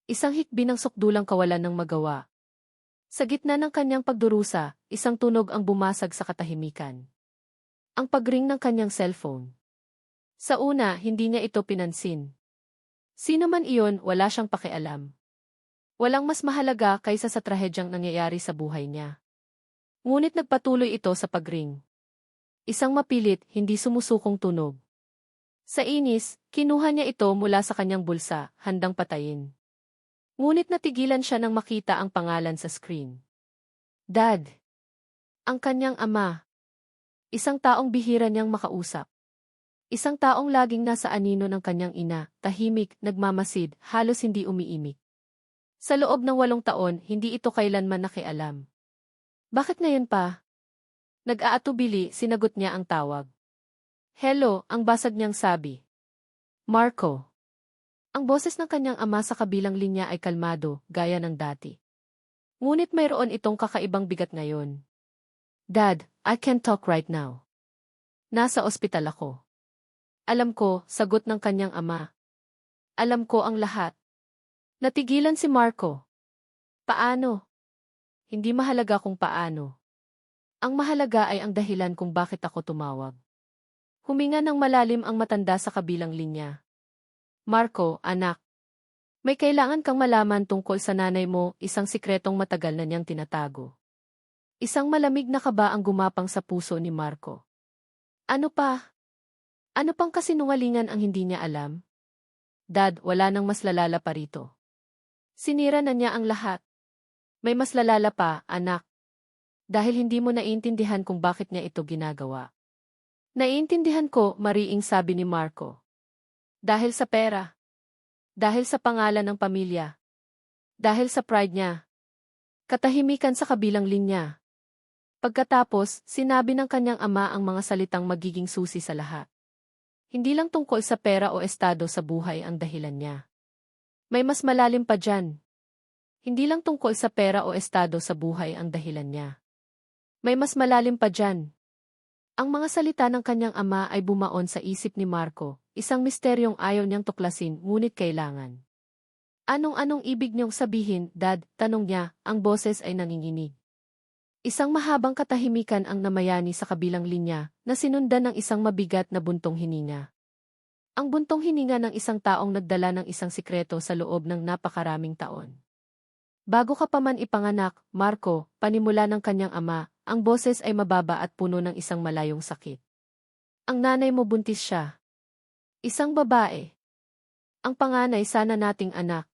Isang hikbi ng sukdulang kawalan ng magawa. Sa gitna ng kanyang pagdurusa, isang tunog ang bumasag sa katahimikan. Ang pagring ng kanyang cellphone. Sa una, hindi niya ito pinansin. Sino man iyon, wala siyang pakialam. Walang mas mahalaga kaysa sa trahedyang nangyayari sa buhay niya. Ngunit nagpatuloy ito sa pagring. Isang mapilit, hindi sumusukong tunog. Sa inis, kinuha niya ito mula sa kanyang bulsa, handang patayin. Ngunit natigilan siya nang makita ang pangalan sa screen. Dad. Ang kanyang ama. Isang taong bihira niyang makausap. Isang taong laging nasa anino ng kanyang ina, tahimik, nagmamasid, halos hindi umiimik. Sa loob ng 8 taon, hindi ito kailanman nakialam. Bakit ngayon pa? Nag-aatubili, sinagot niya ang tawag. Hello, ang basag niyang sabi. Marco. Ang boses ng kanyang ama sa kabilang linya ay kalmado, gaya ng dati. Ngunit mayroon itong kakaibang bigat ngayon. Dad, I can't talk right now. Nasa ospital ako. Alam ko, sagot ng kanyang ama. Alam ko ang lahat. Natigilan si Marco. Paano? Hindi mahalaga kung paano. Ang mahalaga ay ang dahilan kung bakit ako tumawag. Huminga ng malalim ang matanda sa kabilang linya. Marco, anak. May kailangan kang malaman tungkol sa nanay mo, isang sikretong matagal na niyang tinatago. Isang malamig na kaba ang gumapang sa puso ni Marco. Ano pa? Ano pang kasinungalingan ang hindi niya alam? Dad, wala nang mas lalala pa rito. Sinira na niya ang lahat. May mas lalala pa, anak. Dahil hindi mo naiintindihan kung bakit niya ito ginagawa. Naiintindihan ko, mariing sabi ni Marco. Dahil sa pera. Dahil sa pangalan ng pamilya. Dahil sa pride niya. Katahimikan sa kabilang linya. Pagkatapos, sinabi ng kanyang ama ang mga salitang magiging susi sa lahat. Hindi lang tungkol sa pera o estado sa buhay ang dahilan niya. May mas malalim pa dyan. Hindi lang tungkol sa pera o estado sa buhay ang dahilan niya. May mas malalim pa dyan. Ang mga salita ng kanyang ama ay bumaon sa isip ni Marco, isang misteryong ayaw niyang tuklasin ngunit kailangan. Anong ibig niyong sabihin, Dad? Tanong niya, ang boses ay nanginginig. Isang mahabang katahimikan ang namayani sa kabilang linya na sinundan ng isang mabigat na buntong hininga. Ang buntong hininga ng isang taong nagdala ng isang sikreto sa loob ng napakaraming taon. Bago ka pa man ipanganak, Marco, panimula ng kanyang ama, ang boses ay mababa at puno ng isang malayong sakit. Ang nanay mo buntis siya. Isang babae. Ang panganay sana nating anak.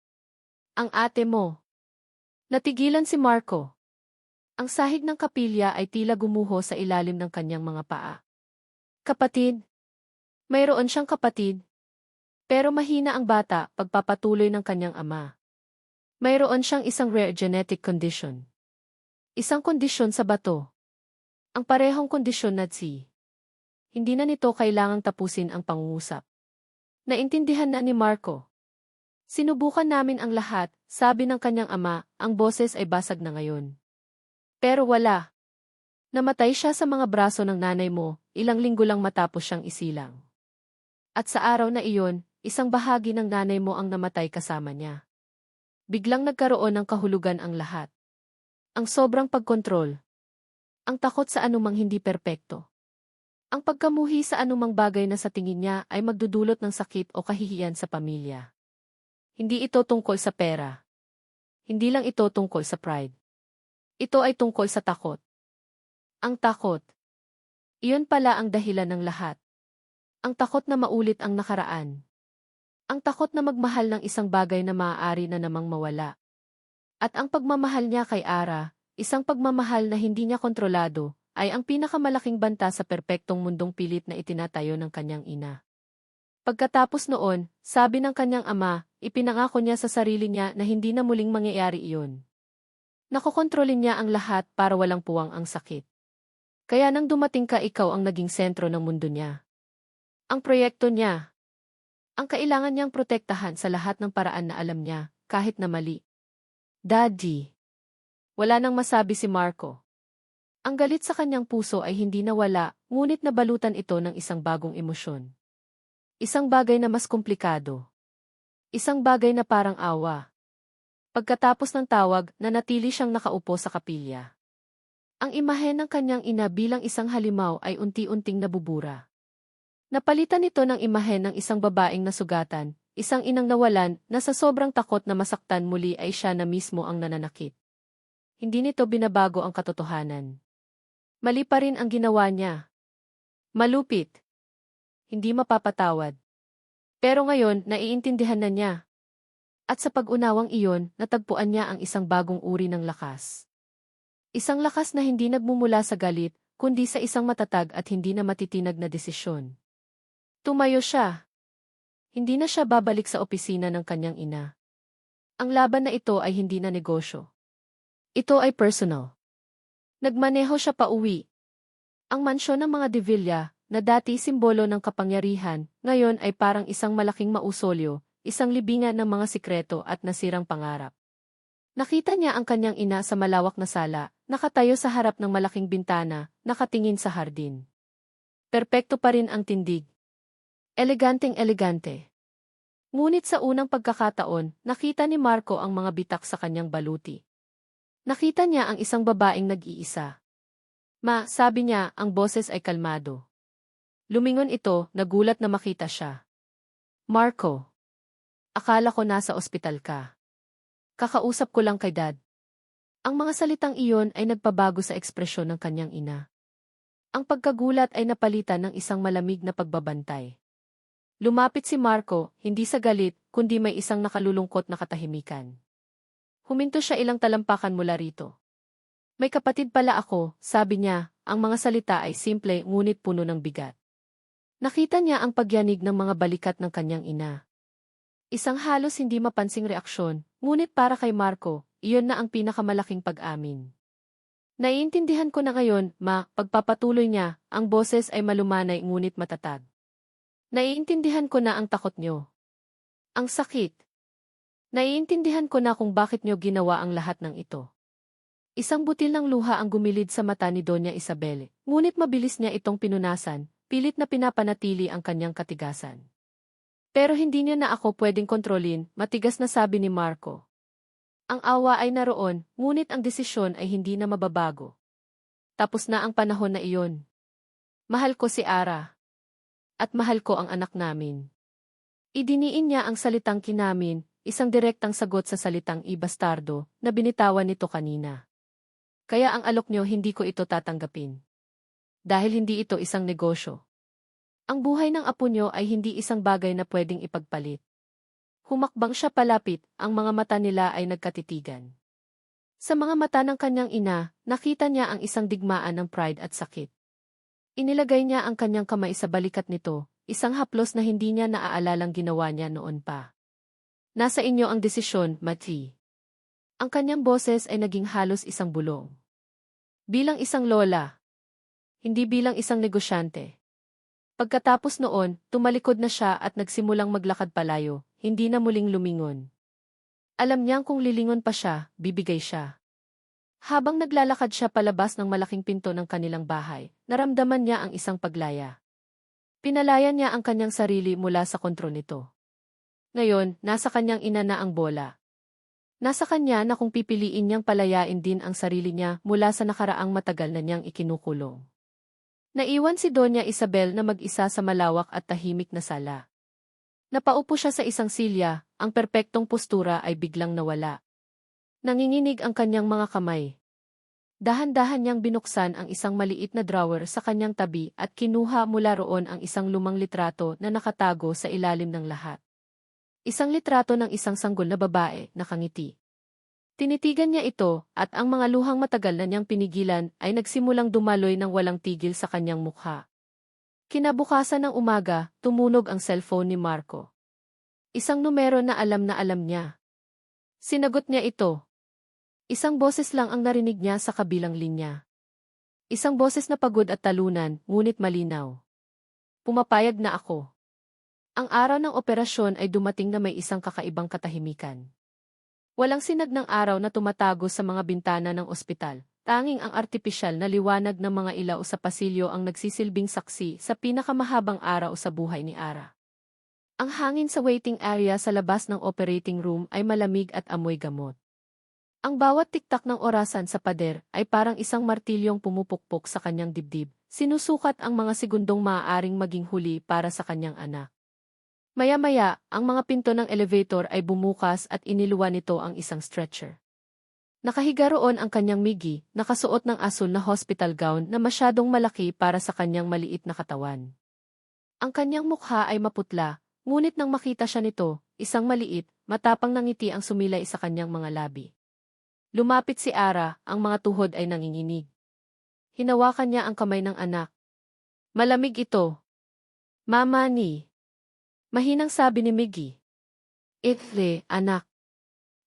Ang ate mo. Natigilan si Marco. Ang sahig ng kapilya ay tila gumuho sa ilalim ng kanyang mga paa. Kapatid. Mayroon siyang kapatid. Pero mahina ang bata, pagpapatuloy ng kanyang ama. Mayroon siyang isang rare genetic condition. Isang kondisyon sa bato. Ang parehong kondisyon na si. Hindi na nito kailangang tapusin ang pangungusap. Naintindihan na ni Marco. Sinubukan namin ang lahat, sabi ng kanyang ama, ang boses ay basag na ngayon. Pero wala. Namatay siya sa mga braso ng nanay mo, ilang linggo lang matapos siyang isilang. At sa araw na iyon, isang bahagi ng nanay mo ang namatay kasama niya. Biglang nagkaroon ng kahulugan ang lahat. Ang sobrang pagkontrol. Ang takot sa anumang hindi perpekto. Ang pagkamuhi sa anumang bagay na sa tingin niya ay magdudulot ng sakit o kahihiyan sa pamilya. Hindi ito tungkol sa pera. Hindi lang ito tungkol sa pride. Ito ay tungkol sa takot. Ang takot. Iyon pala ang dahilan ng lahat. Ang takot na maulit ang nakaraan. Ang takot na magmahal ng isang bagay na maaari na namang mawala. At ang pagmamahal niya kay Ara, isang pagmamahal na hindi niya kontrolado, ay ang pinakamalaking banta sa perpektong mundong pilit na itinatayo ng kanyang ina. Pagkatapos noon, sabi ng kanyang ama, ipinangako niya sa sarili niya na hindi na muling mangyayari iyon. Nakokontrolin niya ang lahat para walang puwang ang sakit. Kaya nang dumating ka, ikaw ang naging sentro ng mundo niya. Ang proyekto niya. Ang kailangan niyang protektahan sa lahat ng paraan na alam niya, kahit na mali. Daddy. Wala nang masabi si Marco. Ang galit sa kanyang puso ay hindi nawala, ngunit nabalutan ito ng isang bagong emosyon. Isang bagay na mas komplikado. Isang bagay na parang awa. Pagkatapos ng tawag, nanatili siyang nakaupo sa kapilya. Ang imahe ng kanyang ina bilang isang halimaw ay unti-unting nabubura. Napalitan ito ng imahe ng isang babaeng nasugatan, isang inang nawalan na sa sobrang takot na masaktan muli ay siya na mismo ang nananakit. Hindi nito binabago ang katotohanan. Mali pa rin ang ginawa niya. Malupit. Hindi mapapatawad. Pero ngayon, naiintindihan na niya. At sa pag-unawang iyon, natagpuan niya ang isang bagong uri ng lakas. Isang lakas na hindi nagmumula sa galit, kundi sa isang matatag at hindi na matitinag na desisyon. Tumayo siya. Hindi na siya babalik sa opisina ng kanyang ina. Ang laban na ito ay hindi na negosyo. Ito ay personal. Nagmaneho siya pauwi. Ang mansyon ng mga De Villa, na dati simbolo ng kapangyarihan, ngayon ay parang isang malaking mausolyo, isang libingan ng mga sikreto at nasirang pangarap. Nakita niya ang kanyang ina sa malawak na sala, nakatayo sa harap ng malaking bintana, nakatingin sa hardin. Perpekto pa rin ang tindig. Eleganteng-elegante. Ngunit sa unang pagkakataon, nakita ni Marco ang mga bitak sa kanyang baluti. Nakita niya ang isang babaeng nag-iisa. Ma, sabi niya, ang boses ay kalmado. Lumingon ito, nagulat na makita siya. Marco. Akala ko nasa ospital ka. Kakausap ko lang kay Dad. Ang mga salitang iyon ay nagpabago sa ekspresyon ng kanyang ina. Ang pagkagulat ay napalitan ng isang malamig na pagbabantay. Lumapit si Marco, hindi sa galit, kundi may isang nakalulungkot na katahimikan. Huminto siya ilang talampakan mula rito. May kapatid pala ako, sabi niya, ang mga salita ay simple ngunit puno ng bigat. Nakita niya ang pagyanig ng mga balikat ng kanyang ina. Isang halos hindi mapansing reaksyon, ngunit para kay Marco, iyon na ang pinakamalaking pag-amin. Naiintindihan ko na ngayon, ma, pagpapatuloy niya, ang boses ay malumanay ngunit matatag. Naiintindihan ko na ang takot niyo. Ang sakit. Naiintindihan ko na kung bakit niyo ginawa ang lahat ng ito. Isang butil ng luha ang gumilid sa mata ni Doña Isabel, ngunit mabilis niya itong pinunasan, pilit na pinapanatili ang kanyang katigasan. Pero hindi niyo na ako pwedeng kontrolin, matigas na sabi ni Marco. Ang awa ay naroon, ngunit ang desisyon ay hindi na mababago. Tapos na ang panahon na iyon. Mahal ko si Ara. At mahal ko ang anak namin. Idiniin niya ang salitang kinamin, isang direktang sagot sa salitang ibastardo, na binitawan nito kanina. Kaya ang alok niyo hindi ko ito tatanggapin. Dahil hindi ito isang negosyo. Ang buhay ng apo niyo ay hindi isang bagay na pwedeng ipagpalit. Humakbang siya palapit, ang mga mata nila ay nagkatitigan. Sa mga mata ng kanyang ina, nakita niya ang isang digmaan ng pride at sakit. Inilagay niya ang kanyang kamay sa balikat nito, isang haplos na hindi niya naaalalang ginawa niya noon pa. Nasa inyo ang desisyon, Mati. Ang kanyang boses ay naging halos isang bulong. Bilang isang lola. Hindi bilang isang negosyante. Pagkatapos noon, tumalikod na siya at nagsimulang maglakad palayo, hindi na muling lumingon. Alam niyang kung lilingon pa siya, bibigay siya. Habang naglalakad siya palabas ng malaking pinto ng kanilang bahay, naramdaman niya ang isang paglaya. Pinalayan niya ang kanyang sarili mula sa kontrol nito. Ngayon, nasa kanyang ina na ang bola. Nasa kanya na kung pipiliin niyang palayain din ang sarili niya mula sa nakaraang matagal na niyang ikinukulong. Naiwan si Doña Isabel na mag-isa sa malawak at tahimik na sala. Napaupo siya sa isang silya, ang perpektong postura ay biglang nawala. Nanginginig ang kanyang mga kamay. Dahan-dahan niyang binuksan ang isang maliit na drawer sa kanyang tabi at kinuha mula roon ang isang lumang litrato na nakatago sa ilalim ng lahat. Isang litrato ng isang sanggol na babae, nakangiti. Tinitigan niya ito, at ang mga luhang matagal na niyang pinigilan ay nagsimulang dumaloy ng walang tigil sa kanyang mukha. Kinabukasan ng umaga, tumunog ang cellphone ni Marco. Isang numero na alam niya. Sinagot niya ito. Isang boses lang ang narinig niya sa kabilang linya. Isang boses na pagod at talunan, ngunit malinaw. Pumapayag na ako. Ang araw ng operasyon ay dumating na may isang kakaibang katahimikan. Walang sinag ng araw na tumatago sa mga bintana ng ospital, tanging ang artipisyal na liwanag ng mga ilaw sa pasilyo ang nagsisilbing saksi sa pinakamahabang araw sa buhay ni Ara. Ang hangin sa waiting area sa labas ng operating room ay malamig at amoy gamot. Ang bawat tiktak ng orasan sa pader ay parang isang martilyong pumupukpok sa kanyang dibdib, sinusukat ang mga segundong maaaring maging huli para sa kanyang anak. Maya-maya, ang mga pinto ng elevator ay bumukas at iniluwa nito ang isang stretcher. Nakahiga roon ang kanyang Miggy, nakasuot ng asul na hospital gown na masyadong malaki para sa kanyang maliit na katawan. Ang kanyang mukha ay maputla, ngunit nang makita siya nito, isang maliit, matapang na ngiti ang sumilay sa kanyang mga labi. Lumapit si Ara, ang mga tuhod ay nanginginig. Hinawakan niya ang kamay ng anak. Malamig ito. Mama ni. Mahinang sabi ni Miggy. Itle, anak.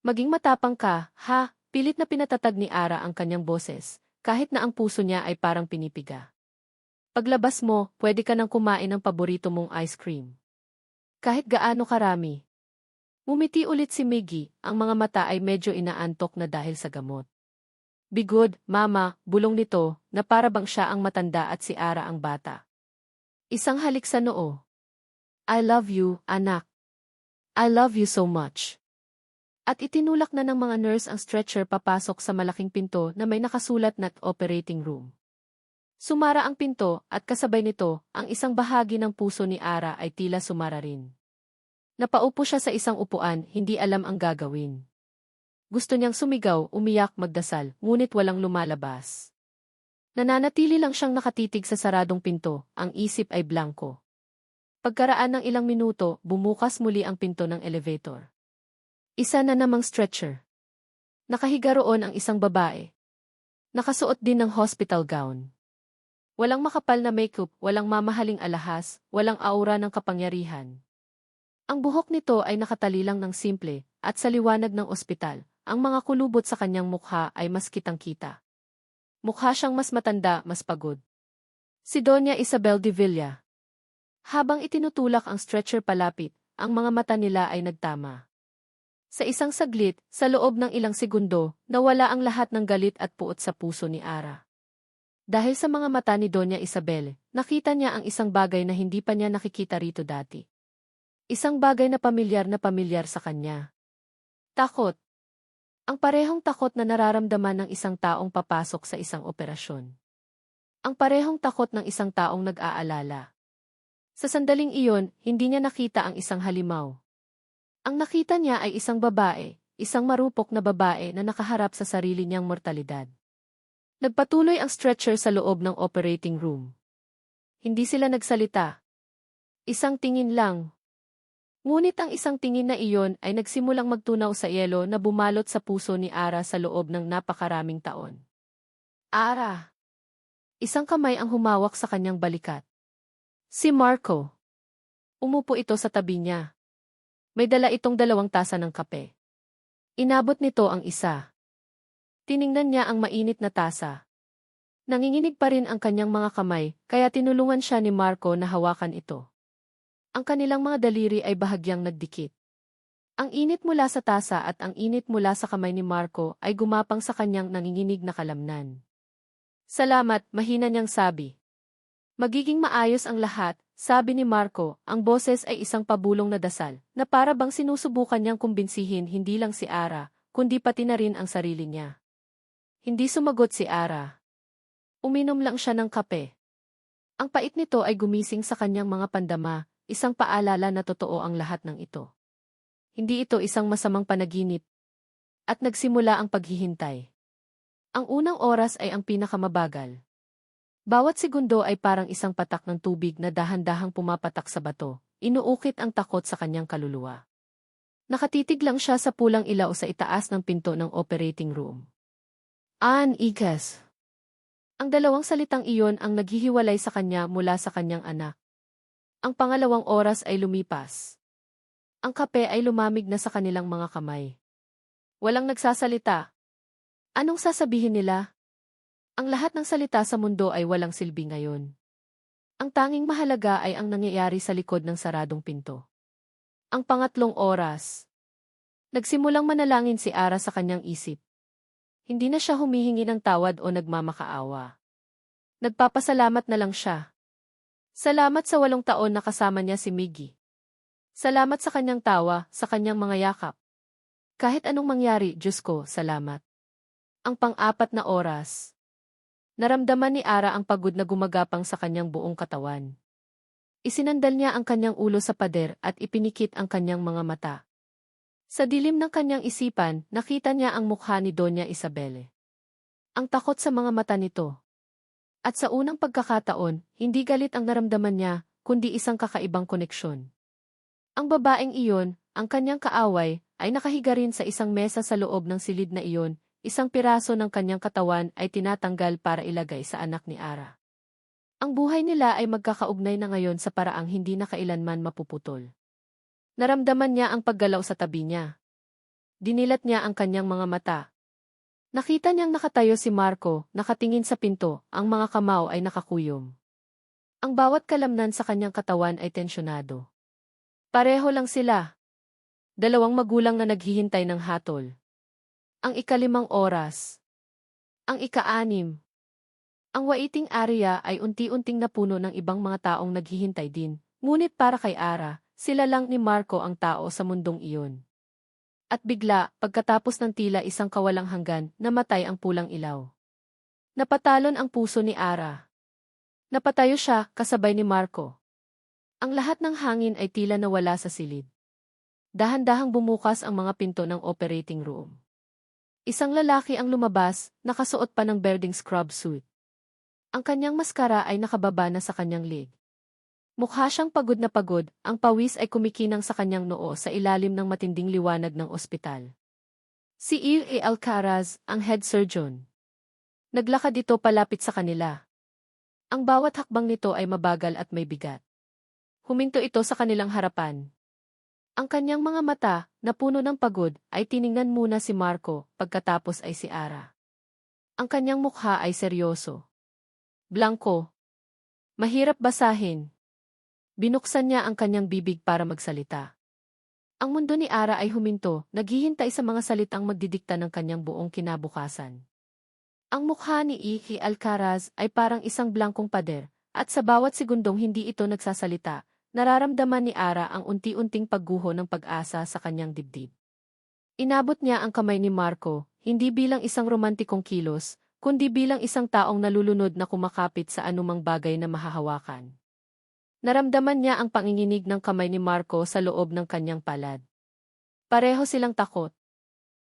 Maging matapang ka, ha? Pilit na pinatatag ni Ara ang kanyang boses, kahit na ang puso niya ay parang pinipiga. Paglabas mo, pwede ka nang kumain ng paborito mong ice cream. Kahit gaano karami. Ngumiti ulit si Miggy, ang mga mata ay medyo inaantok na dahil sa gamot. Bigod, mama, bulong nito, na para bang siya ang matanda at si Ara ang bata. Isang halik sa noo. I love you, anak. I love you so much. At itinulak na ng mga nurse ang stretcher papasok sa malaking pinto na may nakasulat na operating room. Sumara ang pinto at kasabay nito, ang isang bahagi ng puso ni Ara ay tila sumara rin. Napaupo siya sa isang upuan, hindi alam ang gagawin. Gusto niyang sumigaw, umiyak, magdasal, ngunit walang lumalabas. Nananatili lang siyang nakatitig sa saradong pinto, ang isip ay blanko. Pagkaraan ng ilang minuto, bumukas muli ang pinto ng elevator. Isa na namang stretcher. Nakahiga roon ang isang babae. Nakasuot din ng hospital gown. Walang makapal na makeup, walang mamahaling alahas, walang aura ng kapangyarihan. Ang buhok nito ay nakatalilang ng simple, at sa liwanag ng ospital, ang mga kulubot sa kanyang mukha ay mas kitang-kita. Mukha siyang mas matanda, mas pagod. Si Doña Isabel de Villa. Habang itinutulak ang stretcher palapit, ang mga mata nila ay nagtama. Sa isang saglit, sa loob ng ilang segundo, nawala ang lahat ng galit at puot sa puso ni Ara. Dahil sa mga mata ni Doña Isabel, nakita niya ang isang bagay na hindi pa niya nakikita rito dati. Isang bagay na pamilyar sa kanya. Takot. Ang parehong takot na nararamdaman ng isang taong papasok sa isang operasyon. Ang parehong takot ng isang taong nag-aalala. Sa sandaling iyon, hindi niya nakita ang isang halimaw. Ang nakita niya ay isang babae, isang marupok na babae na nakaharap sa sarili niyang mortalidad. Nagpatuloy ang stretcher sa loob ng operating room. Hindi sila nagsalita. Isang tingin lang. Ngunit ang isang tingin na iyon ay nagsimulang magtunaw sa yelo na bumalot sa puso ni Ara sa loob ng napakaraming taon. Ara! Isang kamay ang humawak sa kanyang balikat. Si Marco. Umupo ito sa tabi niya. May dala itong 2 tasa ng kape. Inabot nito ang isa. Tiningnan niya ang mainit na tasa. Nanginginig pa rin ang kanyang mga kamay, kaya tinulungan siya ni Marco na hawakan ito. Ang kanilang mga daliri ay bahagyang nagdikit. Ang init mula sa tasa at ang init mula sa kamay ni Marco ay gumapang sa kanyang nanginginig na kalamnan. Salamat, mahina niyang sabi. Magiging maayos ang lahat, sabi ni Marco, ang boses ay isang pabulong na dasal, na para bang sinusubukan niyang kumbinsihin hindi lang si Ara, kundi pati na rin ang sarili niya. Hindi sumagot si Ara. Uminom lang siya ng kape. Ang pait nito ay gumising sa kanyang mga pandama, isang paalala na totoo ang lahat ng ito. Hindi ito isang masamang panaginip. At nagsimula ang paghihintay. Ang unang oras ay ang pinakamabagal. Bawat segundo ay parang isang patak ng tubig na dahan-dahang pumapatak sa bato, inuukit ang takot sa kanyang kaluluwa. Nakatitig lang siya sa pulang ilaw sa itaas ng pinto ng operating room. Ikas. Ang 2 salitang iyon ang naghihiwalay sa kanya mula sa kanyang anak. Ang pangalawang oras ay lumipas. Ang kape ay lumamig na sa kanilang mga kamay. Walang nagsasalita. Anong sasabihin nila? Ang lahat ng salita sa mundo ay walang silbi ngayon. Ang tanging mahalaga ay ang nangyayari sa likod ng saradong pinto. Ang pangatlong oras. Nagsimulang manalangin si Ara sa kanyang isip. Hindi na siya humihingi ng tawad o nagmamakaawa. Nagpapasalamat na lang siya. Salamat sa 8 taon na kasama niya si Miggy. Salamat sa kanyang tawa, sa kanyang mga yakap. Kahit anong mangyari, Diyos ko, salamat. Ang pang-4 na oras. Naramdaman ni Ara ang pagod na gumagapang sa kanyang buong katawan. Isinandal niya ang kanyang ulo sa pader at ipinikit ang kanyang mga mata. Sa dilim ng kanyang isipan, nakita niya ang mukha ni Doña Isabel. Ang takot sa mga mata nito. At sa unang pagkakataon, hindi galit ang naramdaman niya, kundi isang kakaibang koneksyon. Ang babaeng iyon, ang kanyang kaaway, ay nakahiga rin sa isang mesa sa loob ng silid na iyon, isang piraso ng kanyang katawan ay tinatanggal para ilagay sa anak ni Ara. Ang buhay nila ay magkakaugnay na ngayon sa paraang hindi na kailanman mapuputol. Naramdaman niya ang paggalaw sa tabi niya. Dinilat niya ang kanyang mga mata. Nakita niyang nakatayo si Marco, nakatingin sa pinto, ang mga kamao ay nakakuyom. Ang bawat kalamnan sa kanyang katawan ay tensyonado. Pareho lang sila. Dalawang magulang na naghihintay ng hatol. Ang ika-5 oras. Ang ika-6. Ang waiting area ay unti-unting napuno ng ibang mga taong naghihintay din. Ngunit para kay Ara, sila lang ni Marco ang tao sa mundong iyon. At bigla, pagkatapos ng tila isang kawalang hanggan, namatay ang pulang ilaw. Napatalon ang puso ni Ara. Napatayo siya, kasabay ni Marco. Ang lahat ng hangin ay tila nawala sa silid. Dahan-dahang bumukas ang mga pinto ng operating room. Isang lalaki ang lumabas, nakasuot pa ng berding scrub suit. Ang kanyang maskara ay nakababa na sa kanyang leg. Mukha siyang pagod na pagod, ang pawis ay kumikinang sa kanyang noo sa ilalim ng matinding liwanag ng ospital. Si E. Alcaraz, ang head surgeon. Naglakad ito palapit sa kanila. Ang bawat hakbang nito ay mabagal at may bigat. Huminto ito sa kanilang harapan. Ang kanyang mga mata, na puno ng pagod, ay tiningnan muna si Marco, pagkatapos ay si Ara. Ang kanyang mukha ay seryoso. Blanco. Mahirap basahin. Binuksan niya ang kanyang bibig para magsalita. Ang mundo ni Ara ay huminto, naghihintay sa mga salitang magdidikta ng kanyang buong kinabukasan. Ang mukha ni E. Alcaraz ay parang isang blankong pader, at sa bawat segundong hindi ito nagsasalita, nararamdaman ni Ara ang unti-unting pagguho ng pag-asa sa kanyang dibdib. Inabot niya ang kamay ni Marco, hindi bilang isang romantikong kilos, kundi bilang isang taong nalulunod na kumakapit sa anumang bagay na mahahawakan. Naramdaman niya ang panginginig ng kamay ni Marco sa loob ng kanyang palad. Pareho silang takot.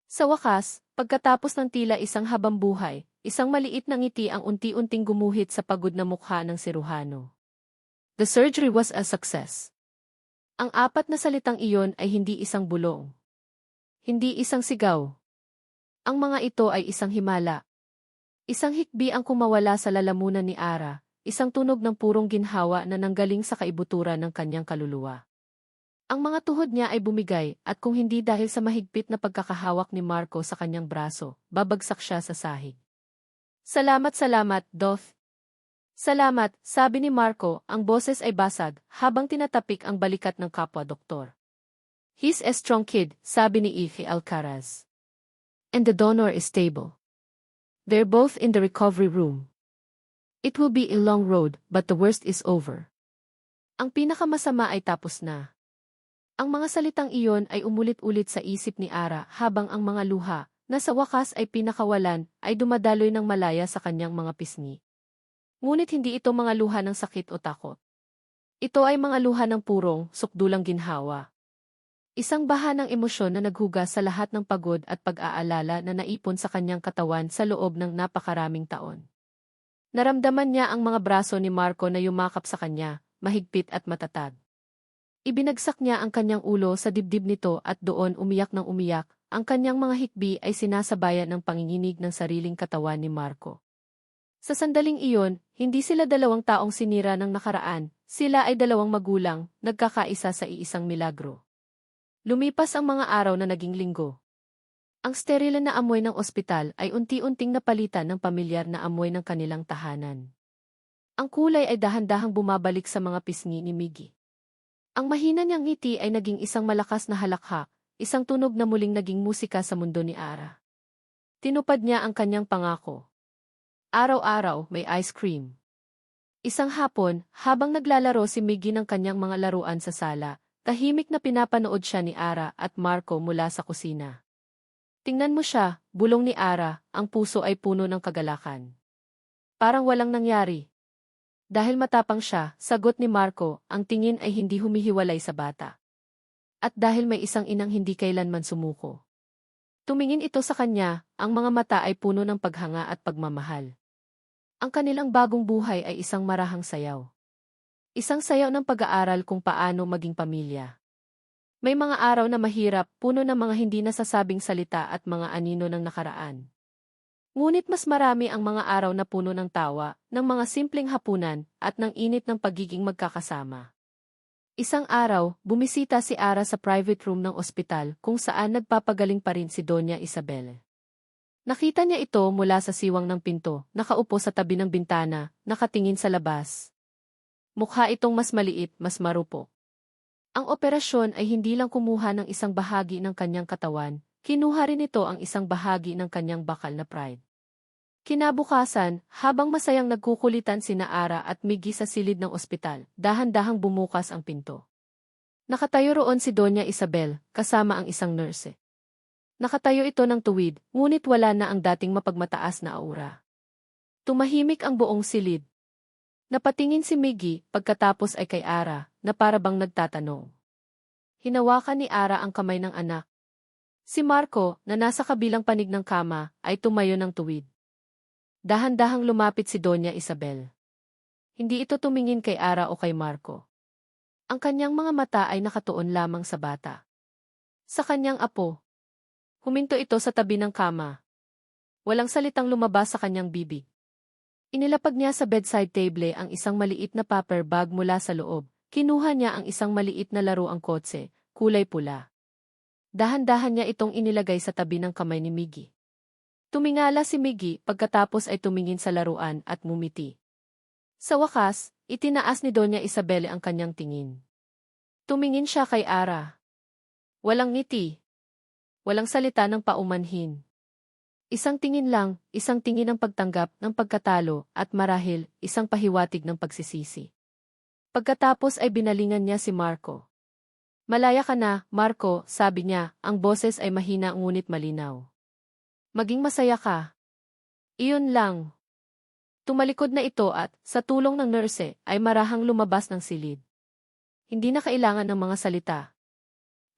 Sa wakas, pagkatapos ng tila isang habang buhay, isang maliit na ngiti ang unti-unting gumuhit sa pagod na mukha ng siruhano. The surgery was a success. Ang 4 na salitang iyon ay hindi isang bulong. Hindi isang sigaw. Ang mga ito ay isang himala. Isang hikbi ang kumawala sa lalamunan ni Ara, isang tunog ng purong ginhawa na nanggaling sa kaibuturan ng kanyang kaluluwa. Ang mga tuhod niya ay bumigay at kung hindi dahil sa mahigpit na pagkakahawak ni Marco sa kanyang braso, babagsak siya sa sahig. Salamat, Doth. Salamat, sabi ni Marco, ang boses ay basag, habang tinatapik ang balikat ng kapwa-doktor. He's a strong kid, sabi ni E. Alcaraz. And the donor is stable. They're both in the recovery room. It will be a long road, but the worst is over. Ang pinakamasama ay tapos na. Ang mga salitang iyon ay umulit-ulit sa isip ni Ara habang ang mga luha, na sa wakas ay pinakawalan, ay dumadaloy ng malaya sa kanyang mga pisngi. Ngunit hindi ito mga luha ng sakit o takot. Ito ay mga luha ng purong, sukdulang ginhawa. Isang baha ng emosyon na naghugas sa lahat ng pagod at pag-aalala na naipon sa kanyang katawan sa loob ng napakaraming taon. Naramdaman niya ang mga braso ni Marco na yumakap sa kanya, mahigpit at matatag. Ibinagsak niya ang kanyang ulo sa dibdib nito at doon umiyak ng umiyak, ang kanyang mga hikbi ay sinasabayan ng panginginig ng sariling katawan ni Marco. Sa sandaling iyon, hindi sila dalawang taong sinira ng nakaraan, sila ay dalawang magulang, nagkakaisa sa iisang milagro. Lumipas ang mga araw na naging linggo. Ang sterile na amoy ng ospital ay unti-unting napalitan ng pamilyar na amoy ng kanilang tahanan. Ang kulay ay dahan-dahang bumabalik sa mga pisngi ni Miggy. Ang mahina niyang ngiti ay naging isang malakas na halakhak, isang tunog na muling naging musika sa mundo ni Ara. Tinupad niya ang kanyang pangako. Araw-araw may ice cream. Isang hapon, habang naglalaro si Miggy ng kanyang mga laruan sa sala, tahimik na pinapanood siya ni Ara at Marco mula sa kusina. Tingnan mo siya, bulong ni Ara, ang puso ay puno ng kagalakan. Parang walang nangyari. Dahil matapang siya, sagot ni Marco, ang tingin ay hindi humihiwalay sa bata. At dahil may isang inang hindi kailanman sumuko. Tumingin ito sa kanya, ang mga mata ay puno ng paghanga at pagmamahal. Ang kanilang bagong buhay ay isang marahang sayaw. Isang sayaw ng pag-aaral kung paano maging pamilya. May mga araw na mahirap, puno ng mga hindi nasasabing salita at mga anino ng nakaraan. Ngunit mas marami ang mga araw na puno ng tawa, ng mga simpleng hapunan, at ng init ng pagiging magkakasama. Isang araw, bumisita si Ara sa private room ng ospital kung saan nagpapagaling pa rin si Doña Isabel. Nakita niya ito mula sa siwang ng pinto, nakaupo sa tabi ng bintana, nakatingin sa labas. Mukha itong mas maliit, mas marupok. Ang operasyon ay hindi lang kumuha ng isang bahagi ng kanyang katawan, kinuha rin ito ang isang bahagi ng kanyang bakal na pride. Kinabukasan, habang masayang nagkukulitan sina Ara at Miggy sa silid ng ospital, dahan-dahang bumukas ang pinto. Nakatayo roon si Doña Isabel, kasama ang isang nurse. Nakatayo ito ng tuwid, ngunit wala na ang dating mapagmataas na aura. Tumahimik ang buong silid. Napatingin si Miggy, pagkatapos ay kay Ara, na para bang nagtatanong. Hinawakan ni Ara ang kamay ng anak. Si Marco, na nasa kabilang panig ng kama, ay tumayo ng tuwid. Dahan-dahang lumapit si Doña Isabel. Hindi ito tumingin kay Ara o kay Marco. Ang kanyang mga mata ay nakatuon lamang sa bata. Sa kanyang apo. Huminto ito sa tabi ng kama. Walang salitang lumabas sa kanyang bibig. Inilapag niya sa bedside table ang isang maliit na paper bag mula sa loob. Kinuha niya ang isang maliit na laruang kotse, kulay pula. Dahan-dahan niya itong inilagay sa tabi ng kamay ni Miggy. Tumingala si Miggy pagkatapos ay tumingin sa laruan at ngumiti. Sa wakas, itinaas ni Doña Isabel ang kanyang tingin. Tumingin siya kay Ara. Walang ngiti. Walang salita ng paumanhin. Isang tingin lang, isang tingin ng pagtanggap ng pagkatalo at marahil isang pahiwatig ng pagsisisi. Pagkatapos ay binalingan niya si Marco. Malaya ka na, Marco, sabi niya, ang boses ay mahina ngunit malinaw. Maging masaya ka. Iyon lang. Tumalikod na ito at, sa tulong ng nurse, ay marahang lumabas ng silid. Hindi na kailangan ng mga salita.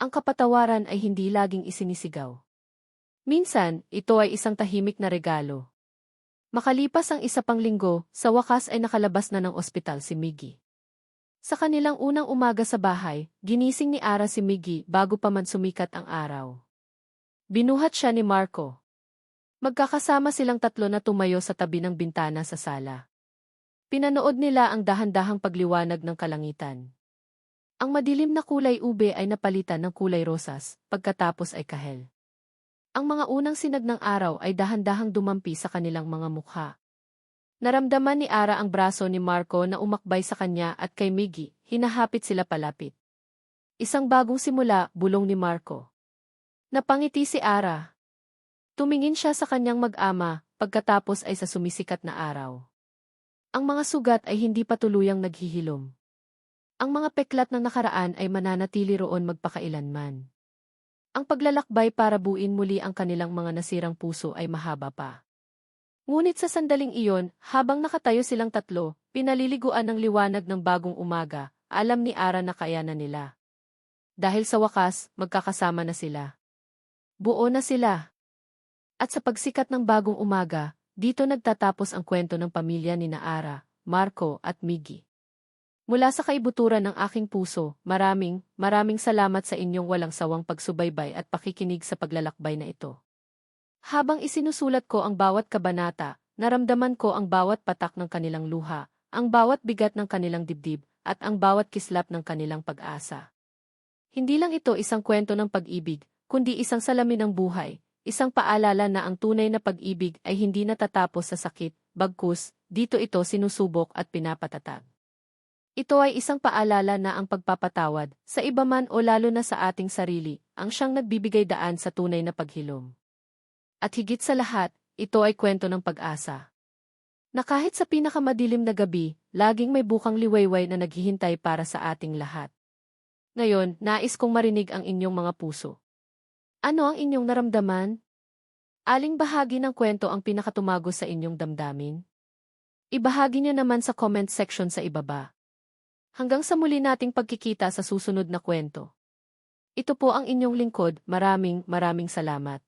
Ang kapatawaran ay hindi laging isinisigaw. Minsan, ito ay isang tahimik na regalo. Makalipas ang isa pang linggo, sa wakas ay nakalabas na ng ospital si Miggy. Sa kanilang unang umaga sa bahay, ginising ni Ara si Miggy bago pa man sumikat ang araw. Binuhat siya ni Marco. Magkakasama silang tatlo na tumayo sa tabi ng bintana sa sala. Pinanood nila ang dahan-dahang pagliwanag ng kalangitan. Ang madilim na kulay ube ay napalitan ng kulay rosas, pagkatapos ay kahel. Ang mga unang sinag ng araw ay dahan-dahang dumampi sa kanilang mga mukha. Naramdaman ni Ara ang braso ni Marco na umakbay sa kanya at kay Miggy, hinahapit sila palapit. Isang bagong simula, bulong ni Marco. Napangiti si Ara. Tumingin siya sa kanyang mag-ama, pagkatapos ay sa sumisikat na araw. Ang mga sugat ay hindi pa tuluyang naghihilom. Ang mga peklat ng nakaraan ay mananatili roon magpakailanman. Ang paglalakbay para buuin muli ang kanilang mga nasirang puso ay mahaba pa. Ngunit sa sandaling iyon, habang nakatayo silang tatlo, pinaliliguan ng liwanag ng bagong umaga, alam ni Ara na kayanan nila. Dahil sa wakas, magkakasama na sila. Buo na sila. At sa pagsikat ng bagong umaga, dito nagtatapos ang kwento ng pamilya ni Ara, Marco at Miggy. Mula sa kaibuturan ng aking puso, maraming salamat sa inyong walang sawang pagsubaybay at pakikinig sa paglalakbay na ito. Habang isinusulat ko ang bawat kabanata, naramdaman ko ang bawat patak ng kanilang luha, ang bawat bigat ng kanilang dibdib, at ang bawat kislap ng kanilang pag-asa. Hindi lang ito isang kwento ng pag-ibig, kundi isang salamin ng buhay, isang paalala na ang tunay na pag-ibig ay hindi natatapos sa sakit, bagkus, dito ito sinusubok at pinapatatag. Ito ay isang paalala na ang pagpapatawad, sa iba man o lalo na sa ating sarili, ang siyang nagbibigay daan sa tunay na paghilom. At higit sa lahat, ito ay kwento ng pag-asa. Na kahit sa pinakamadilim na gabi, laging may bukang liwayway na naghihintay para sa ating lahat. Ngayon, nais kong marinig ang inyong mga puso. Ano ang inyong naramdaman? Aling bahagi ng kwento ang pinakatumago sa inyong damdamin? Ibahagi niyo naman sa comment section sa ibaba. Hanggang sa muli nating pagkikita sa susunod na kwento. Ito po ang inyong lingkod, maraming salamat.